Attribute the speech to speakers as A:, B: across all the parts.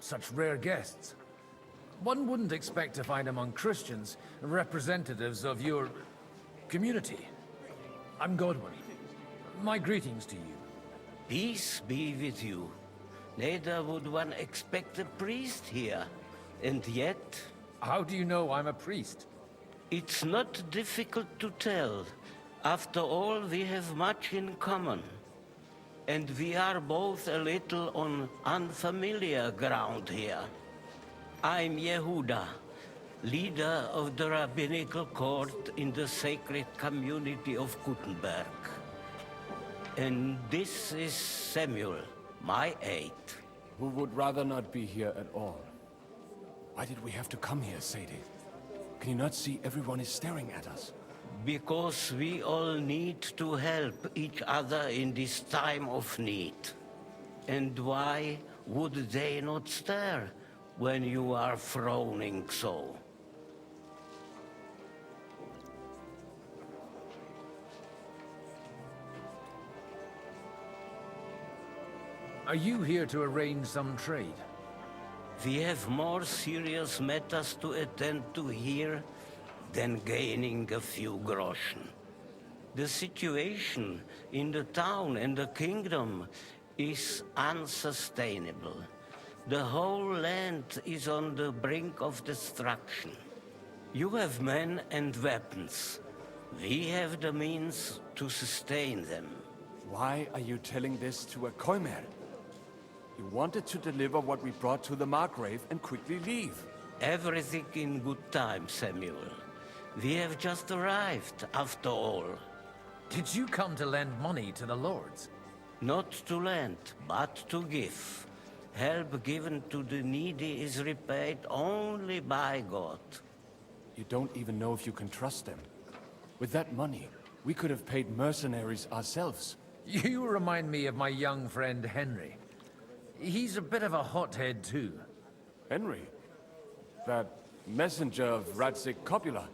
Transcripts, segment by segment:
A: Such rare guests. One wouldn't expect to find among Christians representatives of your community. I'm Godwin. My greetings to you.
B: Peace be with you. Neither would one expect a priest here. And yet...
A: How do you know I'm a priest?
B: It's not difficult to tell. After all, we have much in common. And we are both a little on unfamiliar ground here. I'm Yehuda, leader of the rabbinical court in the sacred community of Gutenberg. And this is Samuel, my aide.
C: Who would rather not be here at all. Why did we have to come here, Sadie? Can you not see everyone is staring at us?
B: Because we all need to help each other in this time of need. And why would they not stare when you are frowning so?
A: Are you here to arrange some trade?
B: We have more serious matters to attend to here than gaining a few groschen. The situation in the town and the kingdom is unsustainable. The whole land is on the brink of destruction. You have men and weapons. We have the means to sustain them.
C: Why are you telling this to a Koimer? You wanted to deliver what we brought to the Margrave and quickly leave.
B: Everything in good time, Samuel. We have just arrived, after all.
A: Did you come to lend money to the lords?
B: Not to lend, but to give. Help given to the needy is repaid only by God.
C: You don't even know if you can trust them. With that money, we could have paid mercenaries ourselves.
A: You remind me of my young friend Henry. He's a bit of a hothead too.
C: Henry? That messenger of Radzik Copula?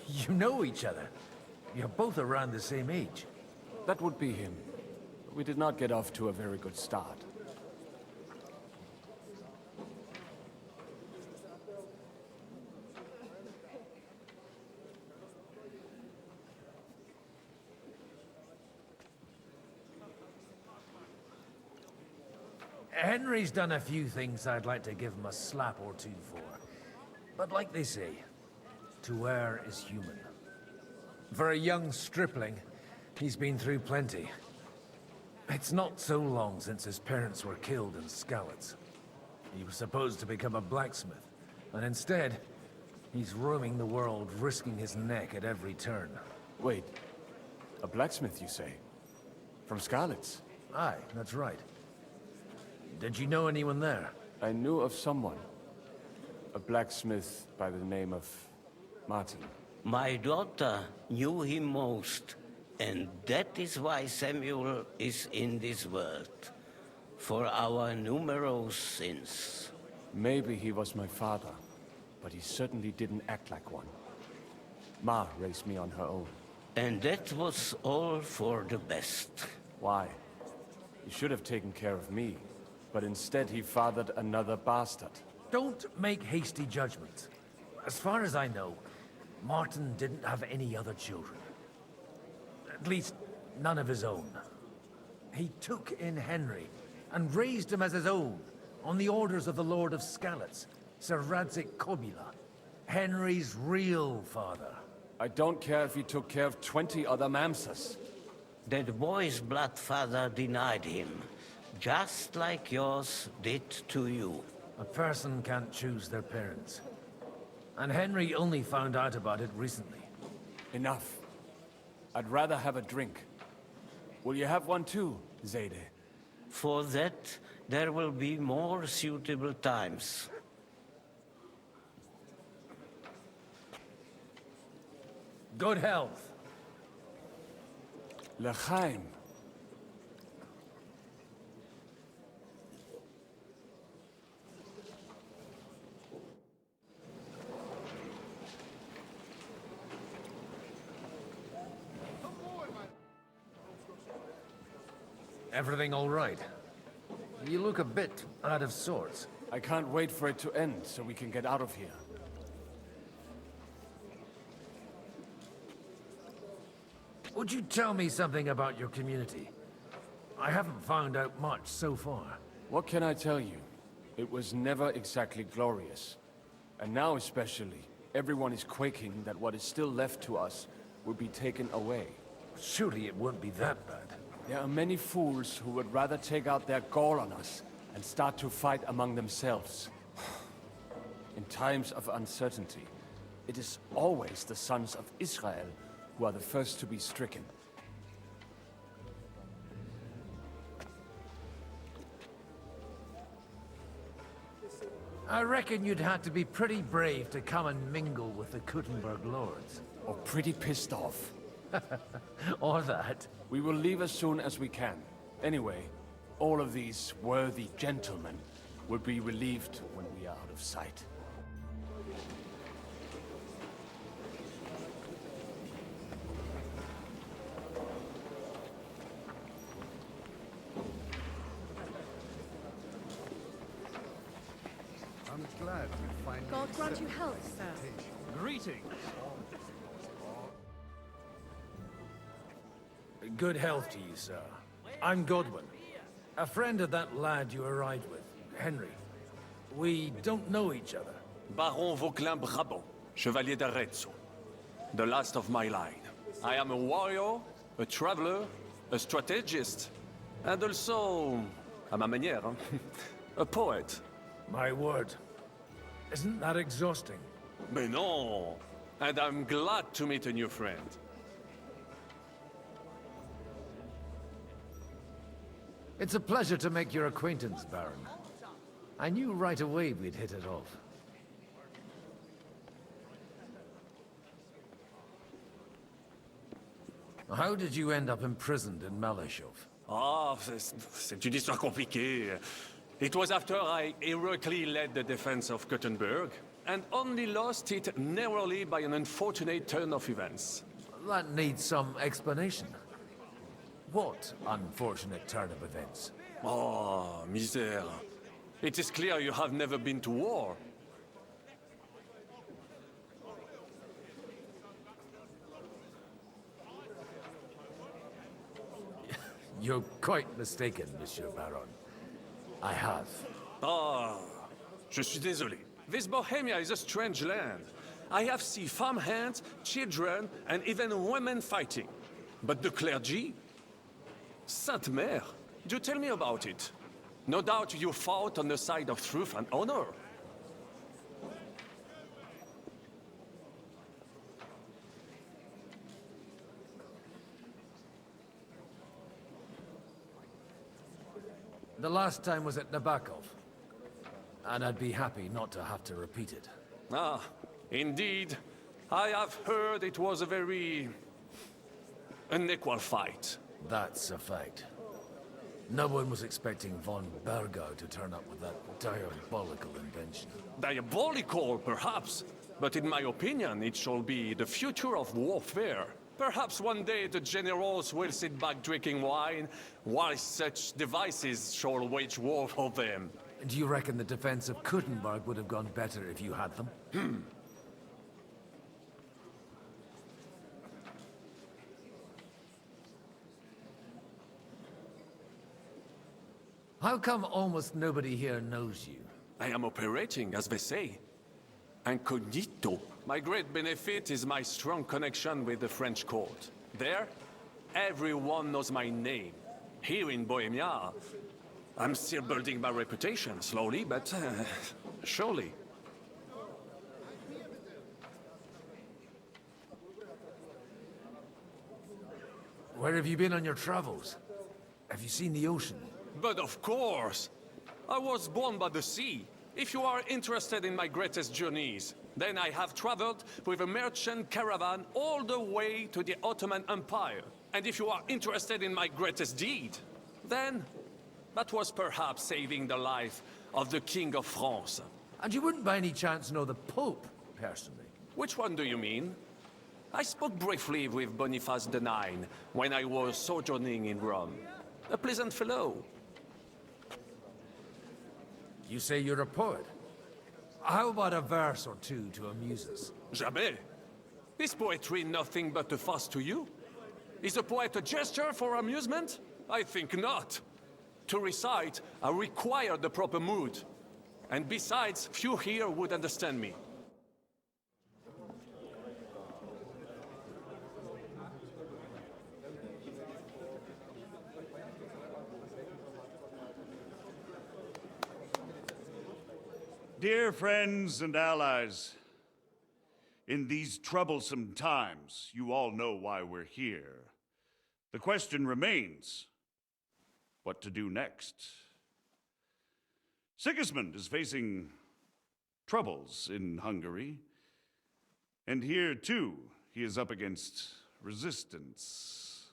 A: You know each other. You're both around the same age.
C: That would be him. We did not get off to a very good start.
A: Henry's done a few things I'd like to give him a slap or two for. But like they say, to err is human. For a young stripling, he's been through plenty. It's not so long since his parents were killed in Skalitz. He was supposed to become a blacksmith, and instead, he's roaming the world, risking his neck at every turn.
C: Wait, a blacksmith, you say? From Skalitz?
A: Aye, that's right. Did you know anyone there?
C: I knew of someone. A blacksmith by the name of Martin.
B: My daughter knew him most, and that is why Samuel is in this world. For our numerous sins.
C: Maybe he was my father, but he certainly didn't act like one. Ma raised me on her own.
B: And that was all for the best.
C: Why? He should have taken care of me, but instead he fathered another bastard.
A: Don't make hasty judgments. As far as I know, Martin didn't have any other children. At least, none of his own. He took in Henry and raised him as his own, on the orders of the Lord of Skalitz, Sir Radzik Kobila, Henry's real father.
C: I don't care if he took care of 20 other Mamsas.
B: That boy's blood father denied him, just like yours did to you.
A: A person can't choose their parents. And Henry only found out about it recently.
C: Enough. I'd rather have a drink. Will you have one too, Zayde?
B: For that, there will be more suitable times.
A: Good health.
C: L'chaim.
A: Everything all right? You look a bit out of sorts.
C: I can't wait for it to end so we can get out of here.
A: Would you tell me something about your community? I haven't found out much so far.
C: What can I tell you? It was never exactly glorious. And now especially, everyone is quaking that what is still left to us will be taken away.
A: Surely it won't be that bad.
C: There are many fools who would rather take out their gall on us and start to fight among themselves. In times of uncertainty, it is always the sons of Israel who are the first to be stricken.
A: I reckon you'd have to be pretty brave to come and mingle with the Kuttenberg lords.
C: Or pretty pissed off.
A: Or that.
C: We will leave as soon as we can. Anyway, all of these worthy gentlemen will be relieved when we are out of sight.
D: I'm glad you finally
E: God grant you health, sir.
D: Greetings.
A: Good health to you, sir. I'm Godwin. A friend of that lad you arrived with, Henry. We don't know each other.
F: Baron Vauquelin Brabant, Chevalier d'Arezzo. The last of my line. I am a warrior, a traveler, a strategist, and also, à ma manière, a poet.
A: My word. Isn't that exhausting?
F: Mais non! And I'm glad to meet a new friend.
A: It's a pleasure to make your acquaintance, Baron. I knew right away we'd hit it off. How did you end up imprisoned in Malashov?
F: Ah, c'est une histoire compliquée. It was after I heroically led the defense of Gothenburg, and only lost it narrowly by an unfortunate turn of events.
A: That needs some explanation. What unfortunate turn of events?
F: Oh, misère. It is clear you have never been to war.
A: You're quite mistaken, Monsieur Baron. I have.
F: Ah, je suis désolé. This Bohemia is a strange land. I have seen farmhands, children, and even women fighting. But the clergy? Sainte Mère, do tell me about it. No doubt you fought on the side of truth and honor.
A: The last time was at Nabokov. And I'd be happy not to have to repeat it.
F: Ah, indeed. I have heard it was a very unequal fight.
A: That's a fact. No one was expecting von Bergau to turn up with that diabolical invention.
F: Diabolical, perhaps, but in my opinion, it shall be the future of warfare. Perhaps one day the generals will sit back drinking wine, while such devices shall wage war for them.
A: Do you reckon the defense of Kuttenberg would have gone better if you had them? How come almost nobody here knows you?
F: I am operating, as they say. Incognito. My great benefit is my strong connection with the French court. There, everyone knows my name. Here in Bohemia, I'm still building my reputation, slowly, but surely.
A: Where have you been on your travels? Have you seen the ocean?
F: But of course! I was born by the sea. If you are interested in my greatest journeys, then I have traveled with a merchant caravan all the way to the Ottoman Empire. And if you are interested in my greatest deed, then that was perhaps saving the life of the King of France.
A: And you wouldn't by any chance know the Pope, personally?
F: Which one do you mean? I spoke briefly with Boniface IX when I was sojourning in Rome. A pleasant fellow.
A: You say you're a poet. How about a verse or two to amuse us?
F: Jamais. Is poetry nothing but a farce to you? Is a poet a gesture for amusement? I think not. To recite, I require the proper mood. And besides, few here would understand me.
E: Dear friends and allies, in these troublesome times, you all know why we're here. The question remains, what to do next? Sigismund is facing troubles in Hungary, and here too, he is up against resistance.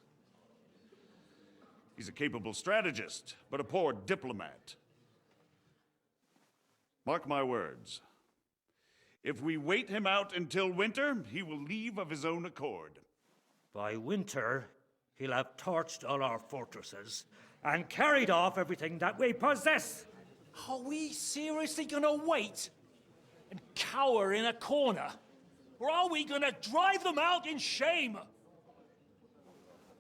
E: He's a capable strategist, but a poor diplomat. Mark my words. If we wait him out until winter, he will leave of his own accord.
G: By winter, he'll have torched all our fortresses and carried off everything that we possess.
H: Are we seriously gonna wait and cower in a corner? Or are we gonna drive them out in shame?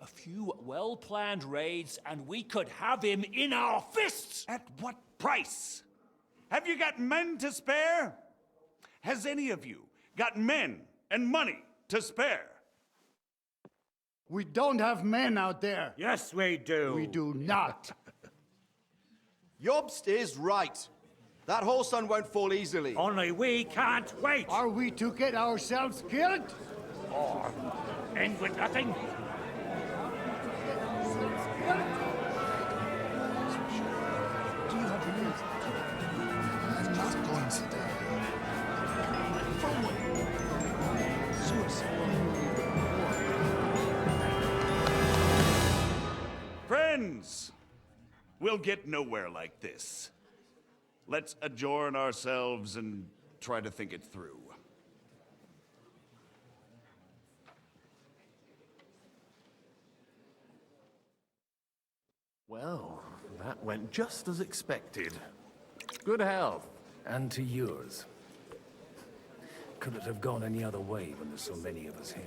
H: A few well-planned raids and we could have him in our fists!
E: At what price? Have you got men to spare? Has any of you got men and money to spare?
I: We don't have men out there.
G: Yes, we do.
I: We do not.
J: Jobst is right. That whole sun won't fall easily.
G: Only we can't wait.
I: Are we to get ourselves killed?
G: Or end with nothing.
E: Friends, we'll get nowhere like this. Let's adjourn ourselves and try to think it through.
K: Well, that went just as expected. Good health.
A: And to yours. Could it have gone any other way when there's so many of us here?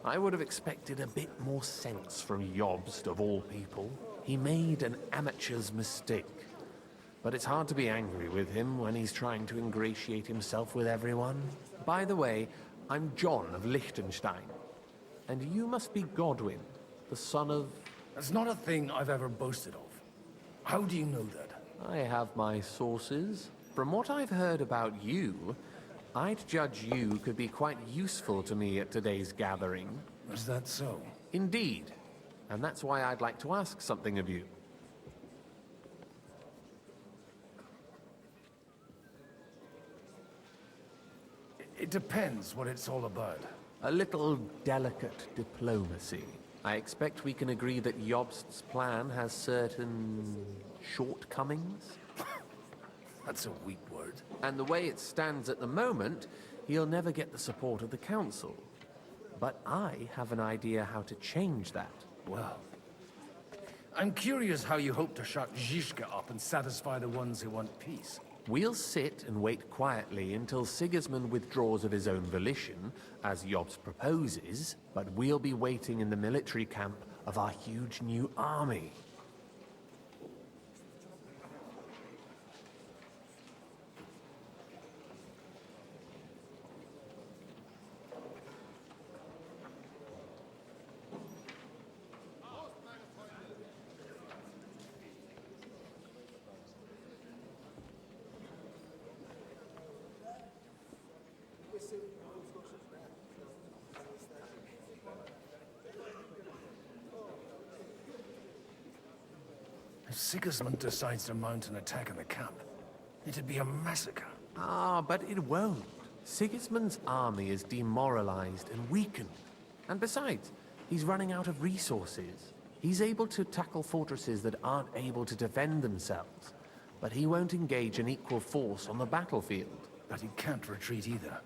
K: I would have expected a bit more sense from Jobst, of all people. He made an amateur's mistake. But it's hard to be angry with him when he's trying to ingratiate himself with everyone. By the way, I'm John of Liechtenstein. And you must be Godwin, the son of...
A: That's not a thing I've ever boasted of. How do you know that?
K: I have my sources. From what I've heard about you, I'd judge you could be quite useful to me at today's gathering.
A: Is that so?
K: Indeed. And that's why I'd like to ask something of you.
A: It depends what it's all about.
K: A little delicate diplomacy. I expect we can agree that Jobst's plan has certain shortcomings.
A: That's a weak word.
K: And the way it stands at the moment, he'll never get the support of the council. But I have an idea how to change that.
A: Well, I'm curious how you hope to shut Zizka up and satisfy the ones who want peace.
K: We'll sit and wait quietly until Sigismund withdraws of his own volition, as Jobst proposes, but we'll be waiting in the military camp of our huge new army.
A: If Sigismund decides to mount an attack on the camp, it'd be a massacre.
K: Ah, but it won't. Sigismund's army is demoralized and weakened. And besides, he's running out of resources. He's able to tackle fortresses that aren't able to defend themselves. But he won't engage an equal force on the battlefield.
A: But he can't retreat either.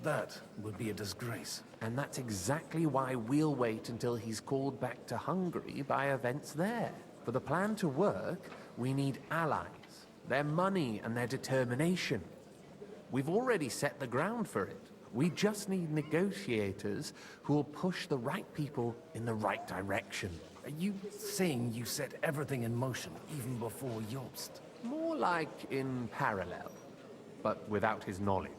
A: That would be a disgrace.
K: And that's exactly why we'll wait until he's called back to Hungary by events there. For the plan to work, we need allies, their money and their determination. We've already set the ground for it. We just need negotiators who will push the right people in the right direction.
A: Are you saying you set everything in motion even before Jobst?
K: More like in parallel, but without his knowledge.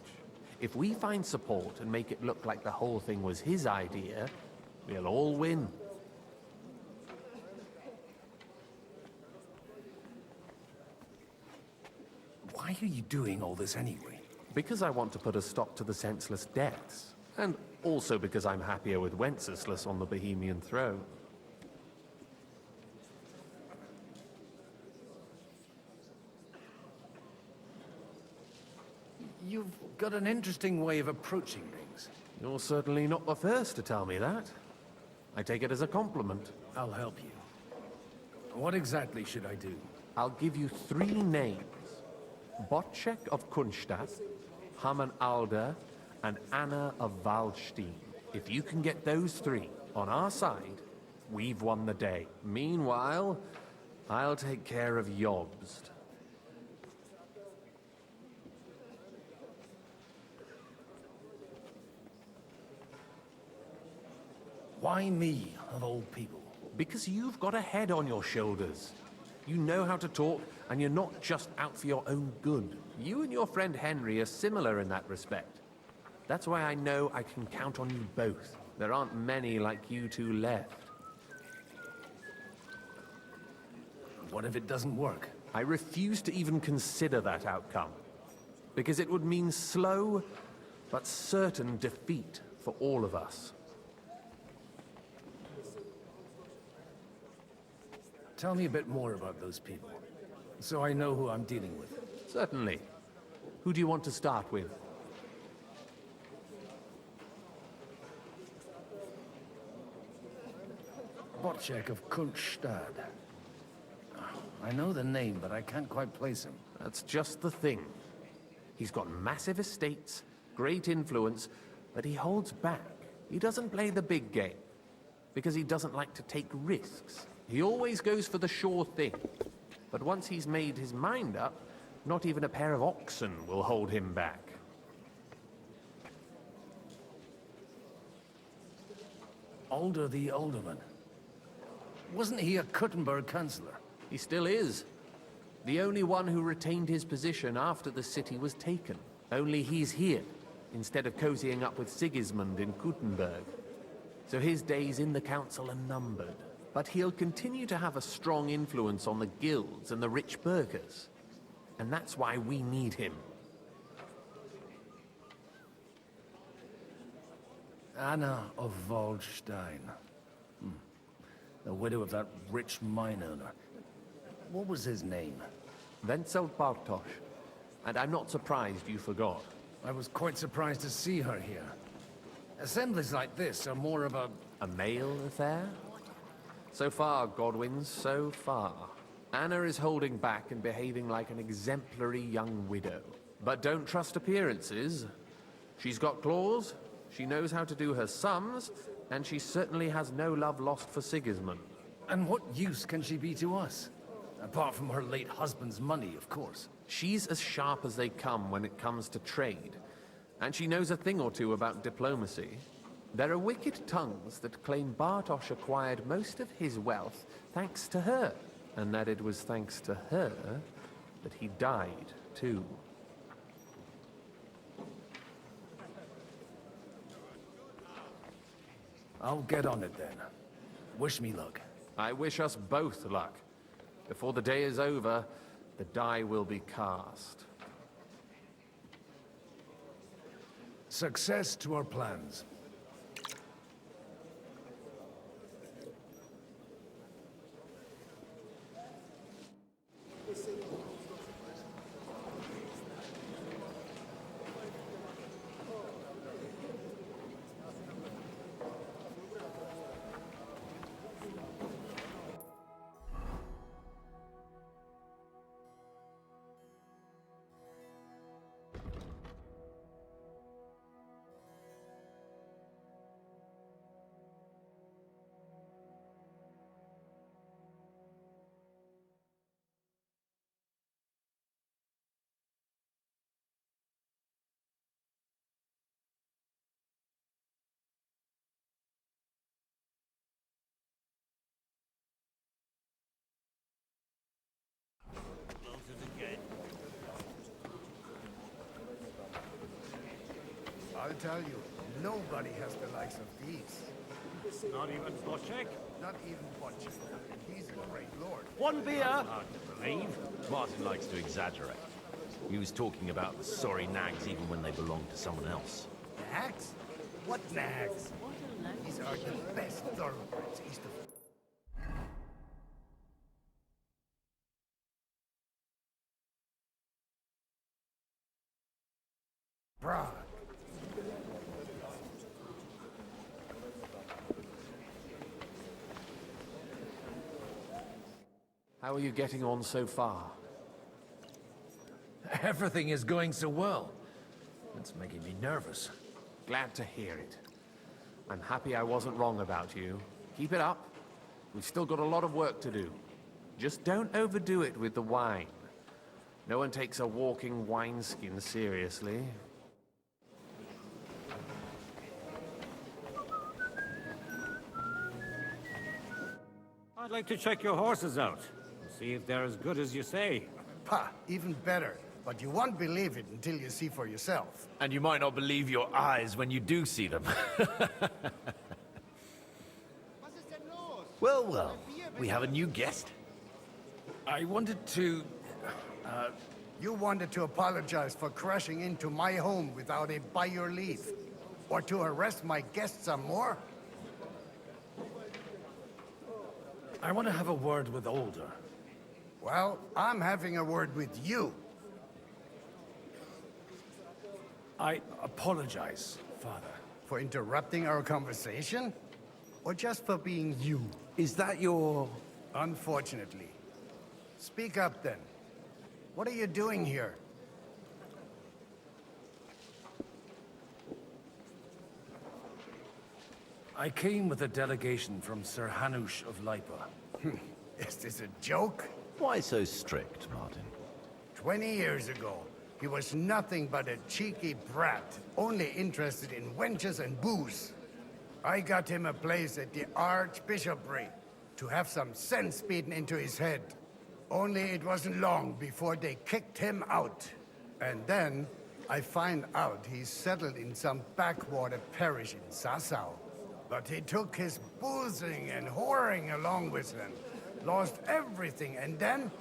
K: If we find support and make it look like the whole thing was his idea, we'll all win.
A: Why are you doing all this anyway?
K: Because I want to put a stop to the senseless deaths. And also because I'm happier with Wenceslas on the Bohemian throne.
A: You've got an interesting way of approaching things.
K: You're certainly not the first to tell me that. I take it as a compliment.
A: I'll help you. What exactly should I do?
K: I'll give you 3 names. Bocek of Kunstadt, Hamann Alder, and Anna of Waldstein. If you can get those 3 on our side, we've won the day. Meanwhile, I'll take care of Jobst.
A: Why me, of all people?
K: Because you've got a head on your shoulders. You know how to talk, and you're not just out for your own good. You and your friend Henry are similar in that respect. That's why I know I can count on you both. There aren't many like you two left.
A: What if it doesn't work?
K: I refuse to even consider that outcome. Because it would mean slow, but certain defeat for all of us.
A: Tell me a bit more about those people, so I know who I'm dealing with.
K: Certainly. Who do you want to start with?
A: Bocek of Kunststadt. I know the name, but I can't quite place him.
K: That's just the thing. He's got massive estates, great influence, but he holds back. He doesn't play the big game, because he doesn't like to take risks. He always goes for the sure thing. But once he's made his mind up, not even a pair of oxen will hold him back.
A: Alder the Alderman. Wasn't he a Kuttenberg councillor?
K: He still is. The only one who retained his position after the city was taken. Only he's here, instead of cozying up with Sigismund in Kuttenberg. So his days in the council are numbered. But he'll continue to have a strong influence on the guilds and the rich burghers. And that's why we need him.
A: Anna of Waldstein. The widow of that rich mine owner. What was his name?
K: Wenzel Bartosz. And I'm not surprised you forgot.
A: I was quite surprised to see her here. Assemblies like this are more of a...
K: A male affair? So far, Godwin, so far. Anna is holding back and behaving like an exemplary young widow. But don't trust appearances. She's got claws, she knows how to do her sums, and she certainly has no love lost for Sigismund.
A: And what use can she be to us? Apart from her late husband's money, of course.
K: She's as sharp as they come when it comes to trade. And she knows a thing or two about diplomacy. There are wicked tongues that claim Bartosz acquired most of his wealth thanks to her, and that it was thanks to her that he died, too.
A: I'll get on it then. Wish me luck.
K: I wish us both luck. Before the day is over, the die will be cast.
A: Success to our plans.
I: tell you, nobody has the likes of these.
G: Not even Boschek?
I: Not even Butch. He's a great lord.
H: One beer!
G: Hard to believe.
L: Martin likes to exaggerate. He was talking about the sorry nags even when they belonged to someone else.
I: Nags? What nags? These are the best thoroughbreds east of... Prague.
K: How are you getting on so far?
A: Everything is going so well. It's making me nervous.
K: Glad to hear it. I'm happy I wasn't wrong about you. Keep it up. We've still got a lot of work to do. Just don't overdo it with the wine. No one takes a walking wineskin seriously.
G: I'd like to check your horses out. See if they're as good as you say.
I: Pah, even better. But you won't believe it until you see for yourself.
L: And you might not believe your eyes when you do see them. Well, well, we have a new guest.
A: I wanted to...
I: You wanted to apologize for crashing into my home without it by your leave. Or to arrest my guests some more?
A: I want to have a word with Older.
I: Well, I'm having a word with you.
A: I apologize, Father.
I: For interrupting our conversation? Or just for being you?
A: Is that your...
I: Unfortunately. Speak up then. What are you doing here?
A: I came with a delegation from Sir Hanush of Lipa.
I: Is this a joke?
L: Why so strict, Martin?
I: 20 years ago, he was nothing but a cheeky brat, only interested in wenches and booze. I got him a place at the Archbishopric to have some sense beaten into his head. Only it wasn't long before they kicked him out. And then I find out he's settled in some backwater parish in Sassau. But he took his boozing and whoring along with him, lost everything, and then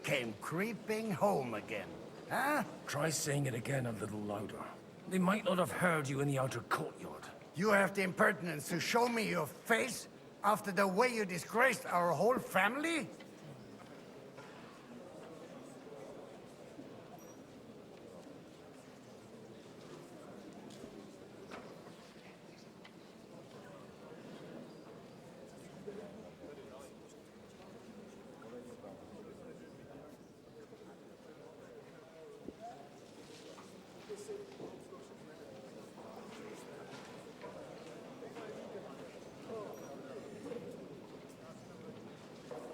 I: came creeping home again. Huh?
A: Try saying it again a little louder. They might not have heard you in the outer courtyard.
I: You have the impertinence to show me your face after the way you disgraced our whole family?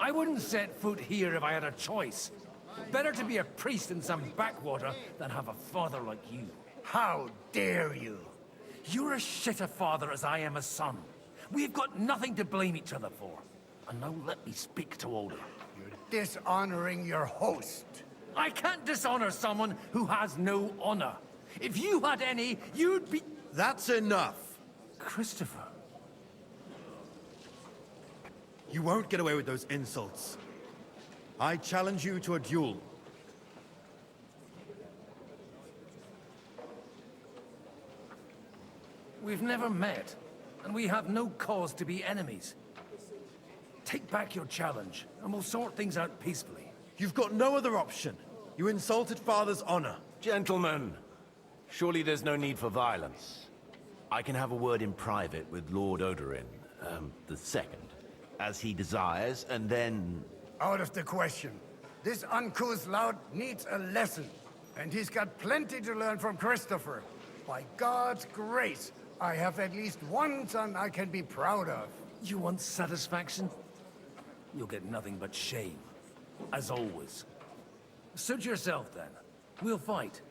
A: I wouldn't set foot here if I had a choice. Better to be a priest in some backwater than have a father like you.
I: How dare you?
A: You're as shit a father as I am a son. We've got nothing to blame each other for. And now let me speak to Older.
I: You're dishonoring your host.
A: I can't dishonor someone who has no honor. If you had any, you'd be...
J: That's enough.
A: Christopher.
J: You won't get away with those insults. I challenge you to a duel.
A: We've never met, and we have no cause to be enemies. Take back your challenge, and we'll sort things out peacefully.
J: You've got no other option. You insulted Father's honor.
L: Gentlemen, surely there's no need for violence. I can have a word in private with Lord Odorin, the second, as he desires, and then...
I: Out of the question. This uncouth lout needs a lesson, and he's got plenty to learn from Christopher. By God's grace, I have at least one son I can be proud of.
A: You want satisfaction? You'll get nothing but shame. As always. Suit yourself, then. We'll fight.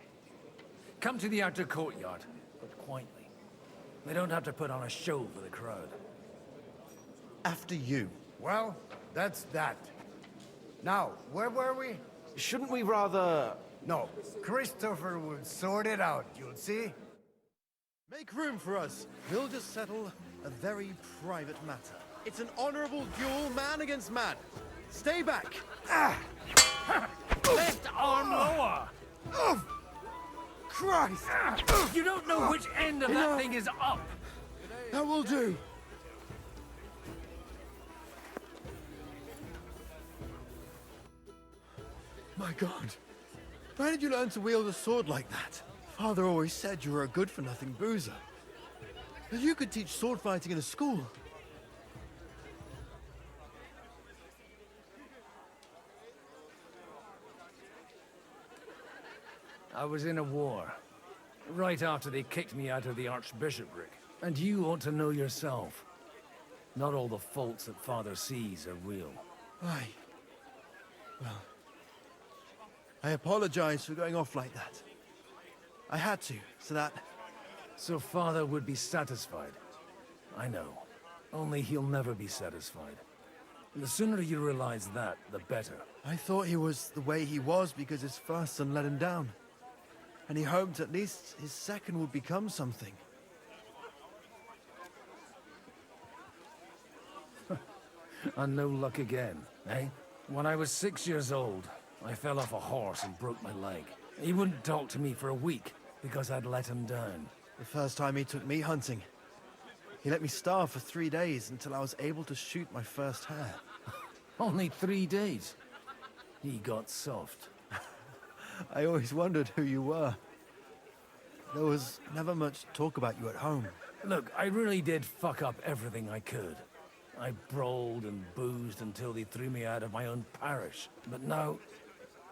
A: Come to the outer courtyard, but quietly. They don't have to put on a show for the crowd.
J: After you.
I: Well, that's that. Now, where were we?
J: Shouldn't we rather...
I: No, Christopher will sort it out, you'll see.
J: Make room for us. We'll just settle a very private matter. It's an honorable duel, man against man. Stay back.
G: Left arm lower!
J: Oh, Christ!
G: You don't know which end of that thing is up!
J: That will do. My God. Where did you learn to wield a sword like that? Father always said you were a good-for-nothing boozer. But you could teach sword fighting in a school.
A: I was in a war. Right after they kicked me out of the archbishopric. And you ought to know yourself. Not all the faults that Father sees are real.
J: Aye. Well, I apologize for going off like that. I had to, so that...
A: So Father would be satisfied. I know. Only he'll never be satisfied. The sooner you realize that, the better.
J: I thought he was the way he was because his first son let him down. And he hoped at least his second would become something.
A: And no luck again, eh? When I was 6 years old, I fell off a horse and broke my leg. He wouldn't talk to me for a week because I'd let him down.
J: The first time he took me hunting, he let me starve for 3 days until I was able to shoot my first hare.
A: Only 3 days. He got soft.
J: I always wondered who you were. There was never much talk about you at home.
A: Look, I really did fuck up everything I could. I brawled and boozed until they threw me out of my own parish. But now,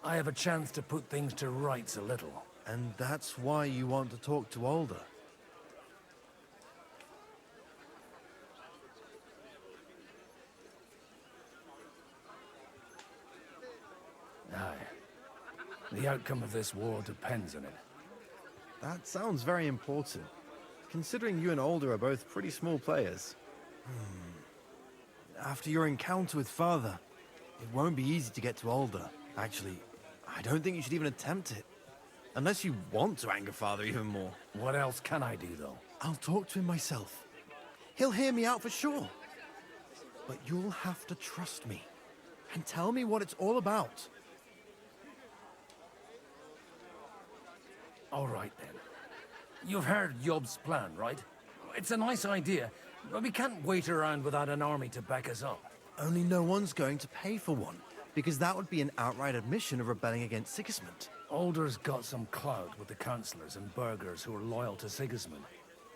A: I have a chance to put things to rights a little.
J: And that's why you want to talk to Alder.
A: Aye. The outcome of this war depends on it.
J: That sounds very important, considering you and Alder are both pretty small players. After your encounter with Father, it won't be easy to get to Alder. Actually, I don't think you should even attempt it. Unless you want to anger Father even more.
A: What else can I do, though?
J: I'll talk to him myself. He'll hear me out for sure. But you'll have to trust me, and tell me what it's all about.
A: All right, then. You've heard Yob's plan, right? It's a nice idea, but we can't wait around without an army to back us up.
J: Only no one's going to pay for one, because that would be an outright admission of rebelling against Sigismund.
A: Alder's got some clout with the councillors and burghers who are loyal to Sigismund.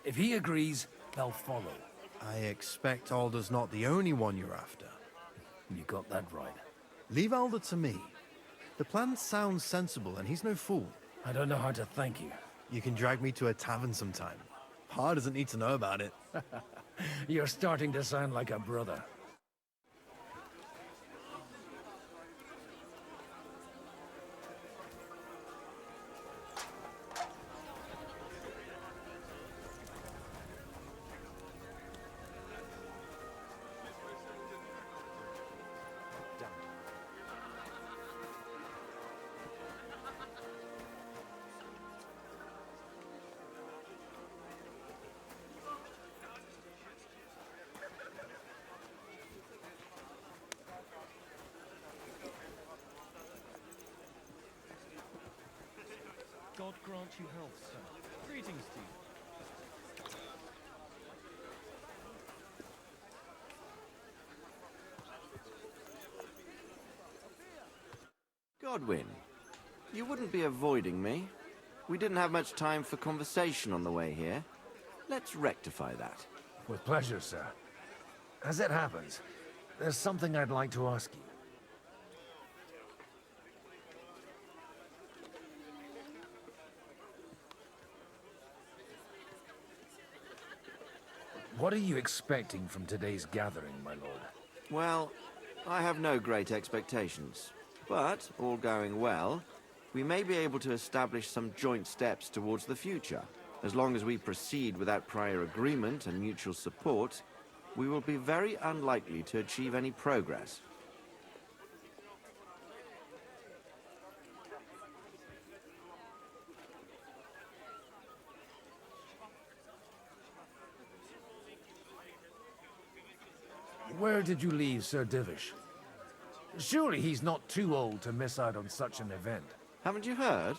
A: If he agrees, they'll follow.
J: I expect Alder's not the only one you're after.
A: You got that right.
J: Leave Alder to me. The plan sounds sensible, and he's no fool.
A: I don't know how to thank you.
J: You can drag me to a tavern sometime. Pa doesn't need to know about it.
A: You're starting to sound like a brother.
D: God grant you health, sir. Greetings to you.
M: Godwin, you wouldn't be avoiding me. We didn't have much time for conversation on the way here. Let's rectify that.
A: With pleasure, sir. As it happens, there's something I'd like to ask you. What are you expecting from today's gathering, my lord?
M: Well, I have no great expectations. But, all going well, we may be able to establish some joint steps towards the future. As long as we proceed without prior agreement and mutual support, we will be very unlikely to achieve any progress.
A: Where did you leave Sir Divish? Surely he's not too old to miss out on such an event.
M: Haven't you heard?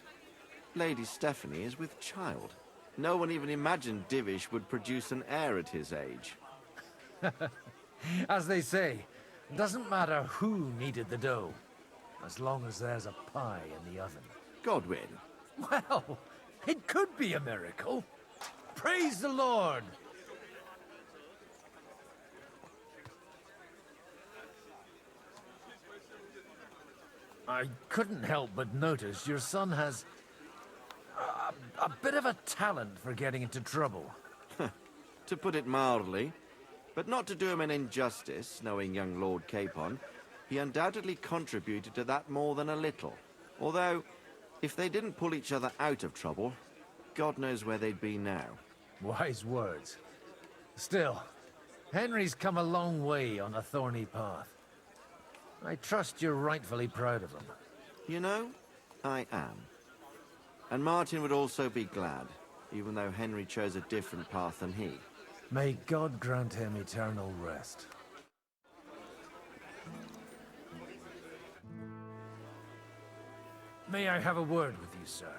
M: Lady Stephanie is with child. No one even imagined Divish would produce an heir at his age.
A: As they say, it doesn't matter who kneaded the dough, as long as there's a pie in the oven.
M: Godwin.
A: Well, it could be a miracle. Praise the Lord! I couldn't help but notice your son has a bit of a talent for getting into trouble.
M: To put it mildly, but not to do him an injustice, knowing young Lord Capon, he undoubtedly contributed to that more than a little. Although, if they didn't pull each other out of trouble, God knows where they'd be now.
A: Wise words. Still, Henry's come a long way on a thorny path. I trust you're rightfully proud of him.
M: You know, I am. And Martin would also be glad, even though Henry chose a different path than he.
A: May God grant him eternal rest. May I have a word with you, sir?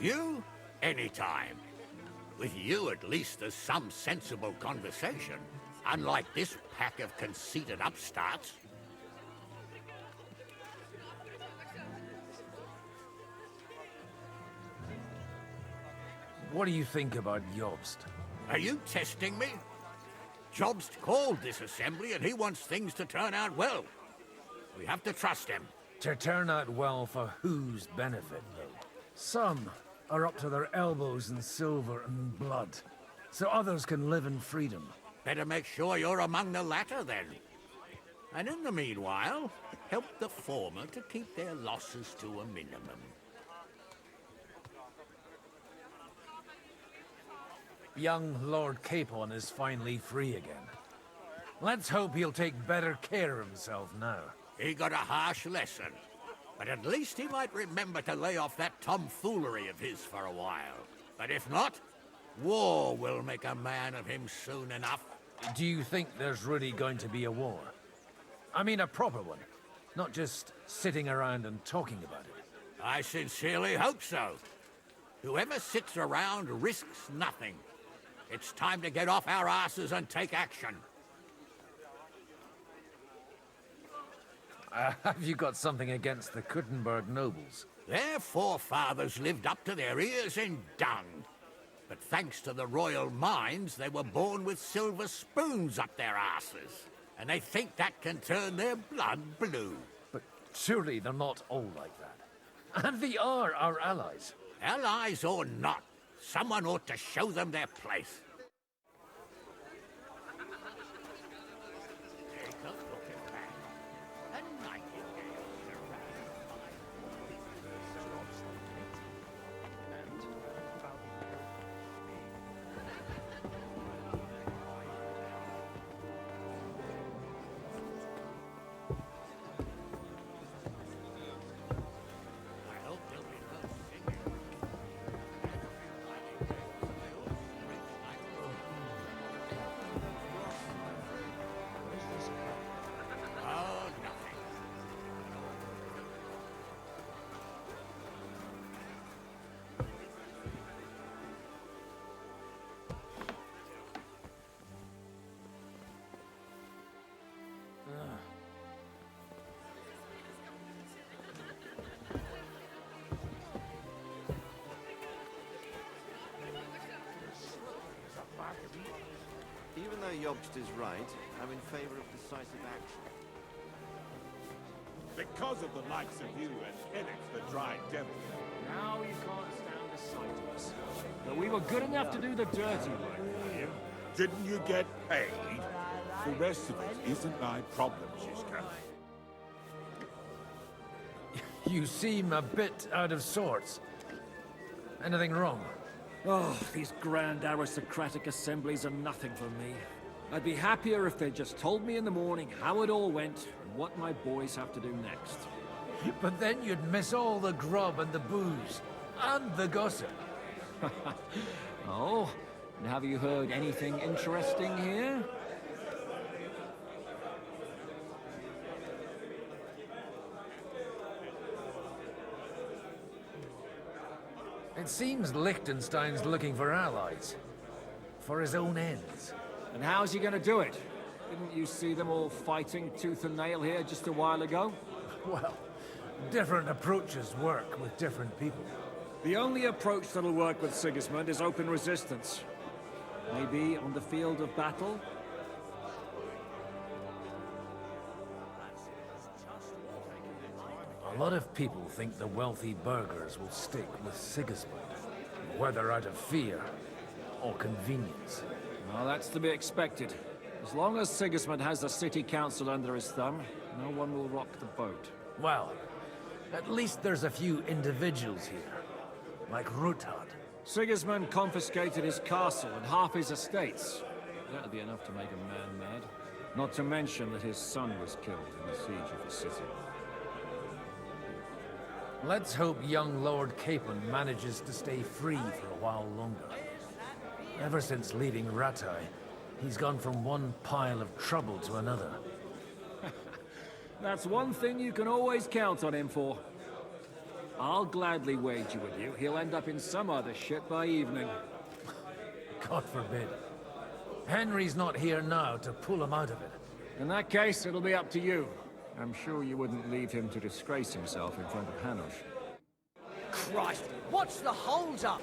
N: You? Anytime. With you, at least, there's some sensible conversation. Unlike this pack of conceited upstarts.
A: What do you think about Jobst?
N: Are you testing me? Jobst called this assembly and he wants things to turn out well. We have to trust him.
A: To turn out well for whose benefit, though? Some are up to their elbows in silver and blood, so others can live in freedom.
N: Better make sure you're among the latter, then. And in the meanwhile, help the former to keep their losses to a minimum.
A: Young Lord Capon is finally free again. Let's hope he'll take better care of himself now.
N: He got a harsh lesson, but at least he might remember to lay off that tomfoolery of his for a while. But if not, war will make a man of him soon enough.
A: Do you think there's really going to be a war? I mean a proper one, not just sitting around and talking about it.
N: I sincerely hope so. Whoever sits around risks nothing. It's time to get off our asses and take action.
A: Have you got something against the Kuttenberg nobles?
N: Their forefathers lived up to their ears in dung. But thanks to the royal mines, they were born with silver spoons up their asses. And they think that can turn their blood blue.
A: But surely they're not all like that. And they are our allies.
N: Allies or not, someone ought to show them their place. Take a look at that. A nightingale surrounded by I hope there'll be no singing. Oh, nothing.
M: Even though Jobst is right, I'm in favor of decisive action.
O: Because of the likes of you and Kenneth the Dry Devil.
H: Now you can't stand the sight of us. But we were good enough to do the dirty work for you.
O: Didn't you get paid? The rest of it isn't my problem, Shishka.
A: You seem a bit out of sorts. Anything wrong?
H: Oh, these grand aristocratic assemblies are nothing for me. I'd be happier if they just told me in the morning how it all went and what my boys have to do next.
A: But then you'd miss all the grub and the booze, and the gossip.
H: Oh, and have you heard anything interesting here?
A: It seems Liechtenstein's looking for allies. For his own ends.
H: And how's he gonna do it? Didn't you see them all fighting tooth and nail here just a while ago?
A: Well, different approaches work with different people.
H: The only approach that'll work with Sigismund is open resistance. Maybe on the field of battle?
A: A lot of people think the wealthy burghers will stick with Sigismund, whether out of fear or convenience.
H: Well, that's to be expected. As long as Sigismund has the city council under his thumb, no one will rock the boat.
A: Well, at least there's a few individuals here, like Ruthard.
H: Sigismund confiscated his castle and half his estates. That'll be enough to make a man mad. Not to mention that his son was killed in the siege of the city.
A: Let's hope young Lord Capon manages to stay free for a while longer. Ever since leaving Rattay, he's gone from one pile of trouble to another.
H: That's one thing you can always count on him for. I'll gladly wager with you he'll end up in some other shit by evening.
A: God forbid. Henry's not here now to pull him out of it.
H: In that case, it'll be up to you. I'm sure you wouldn't leave him to disgrace himself in front of Hanush.
P: Christ, what's the hold-up?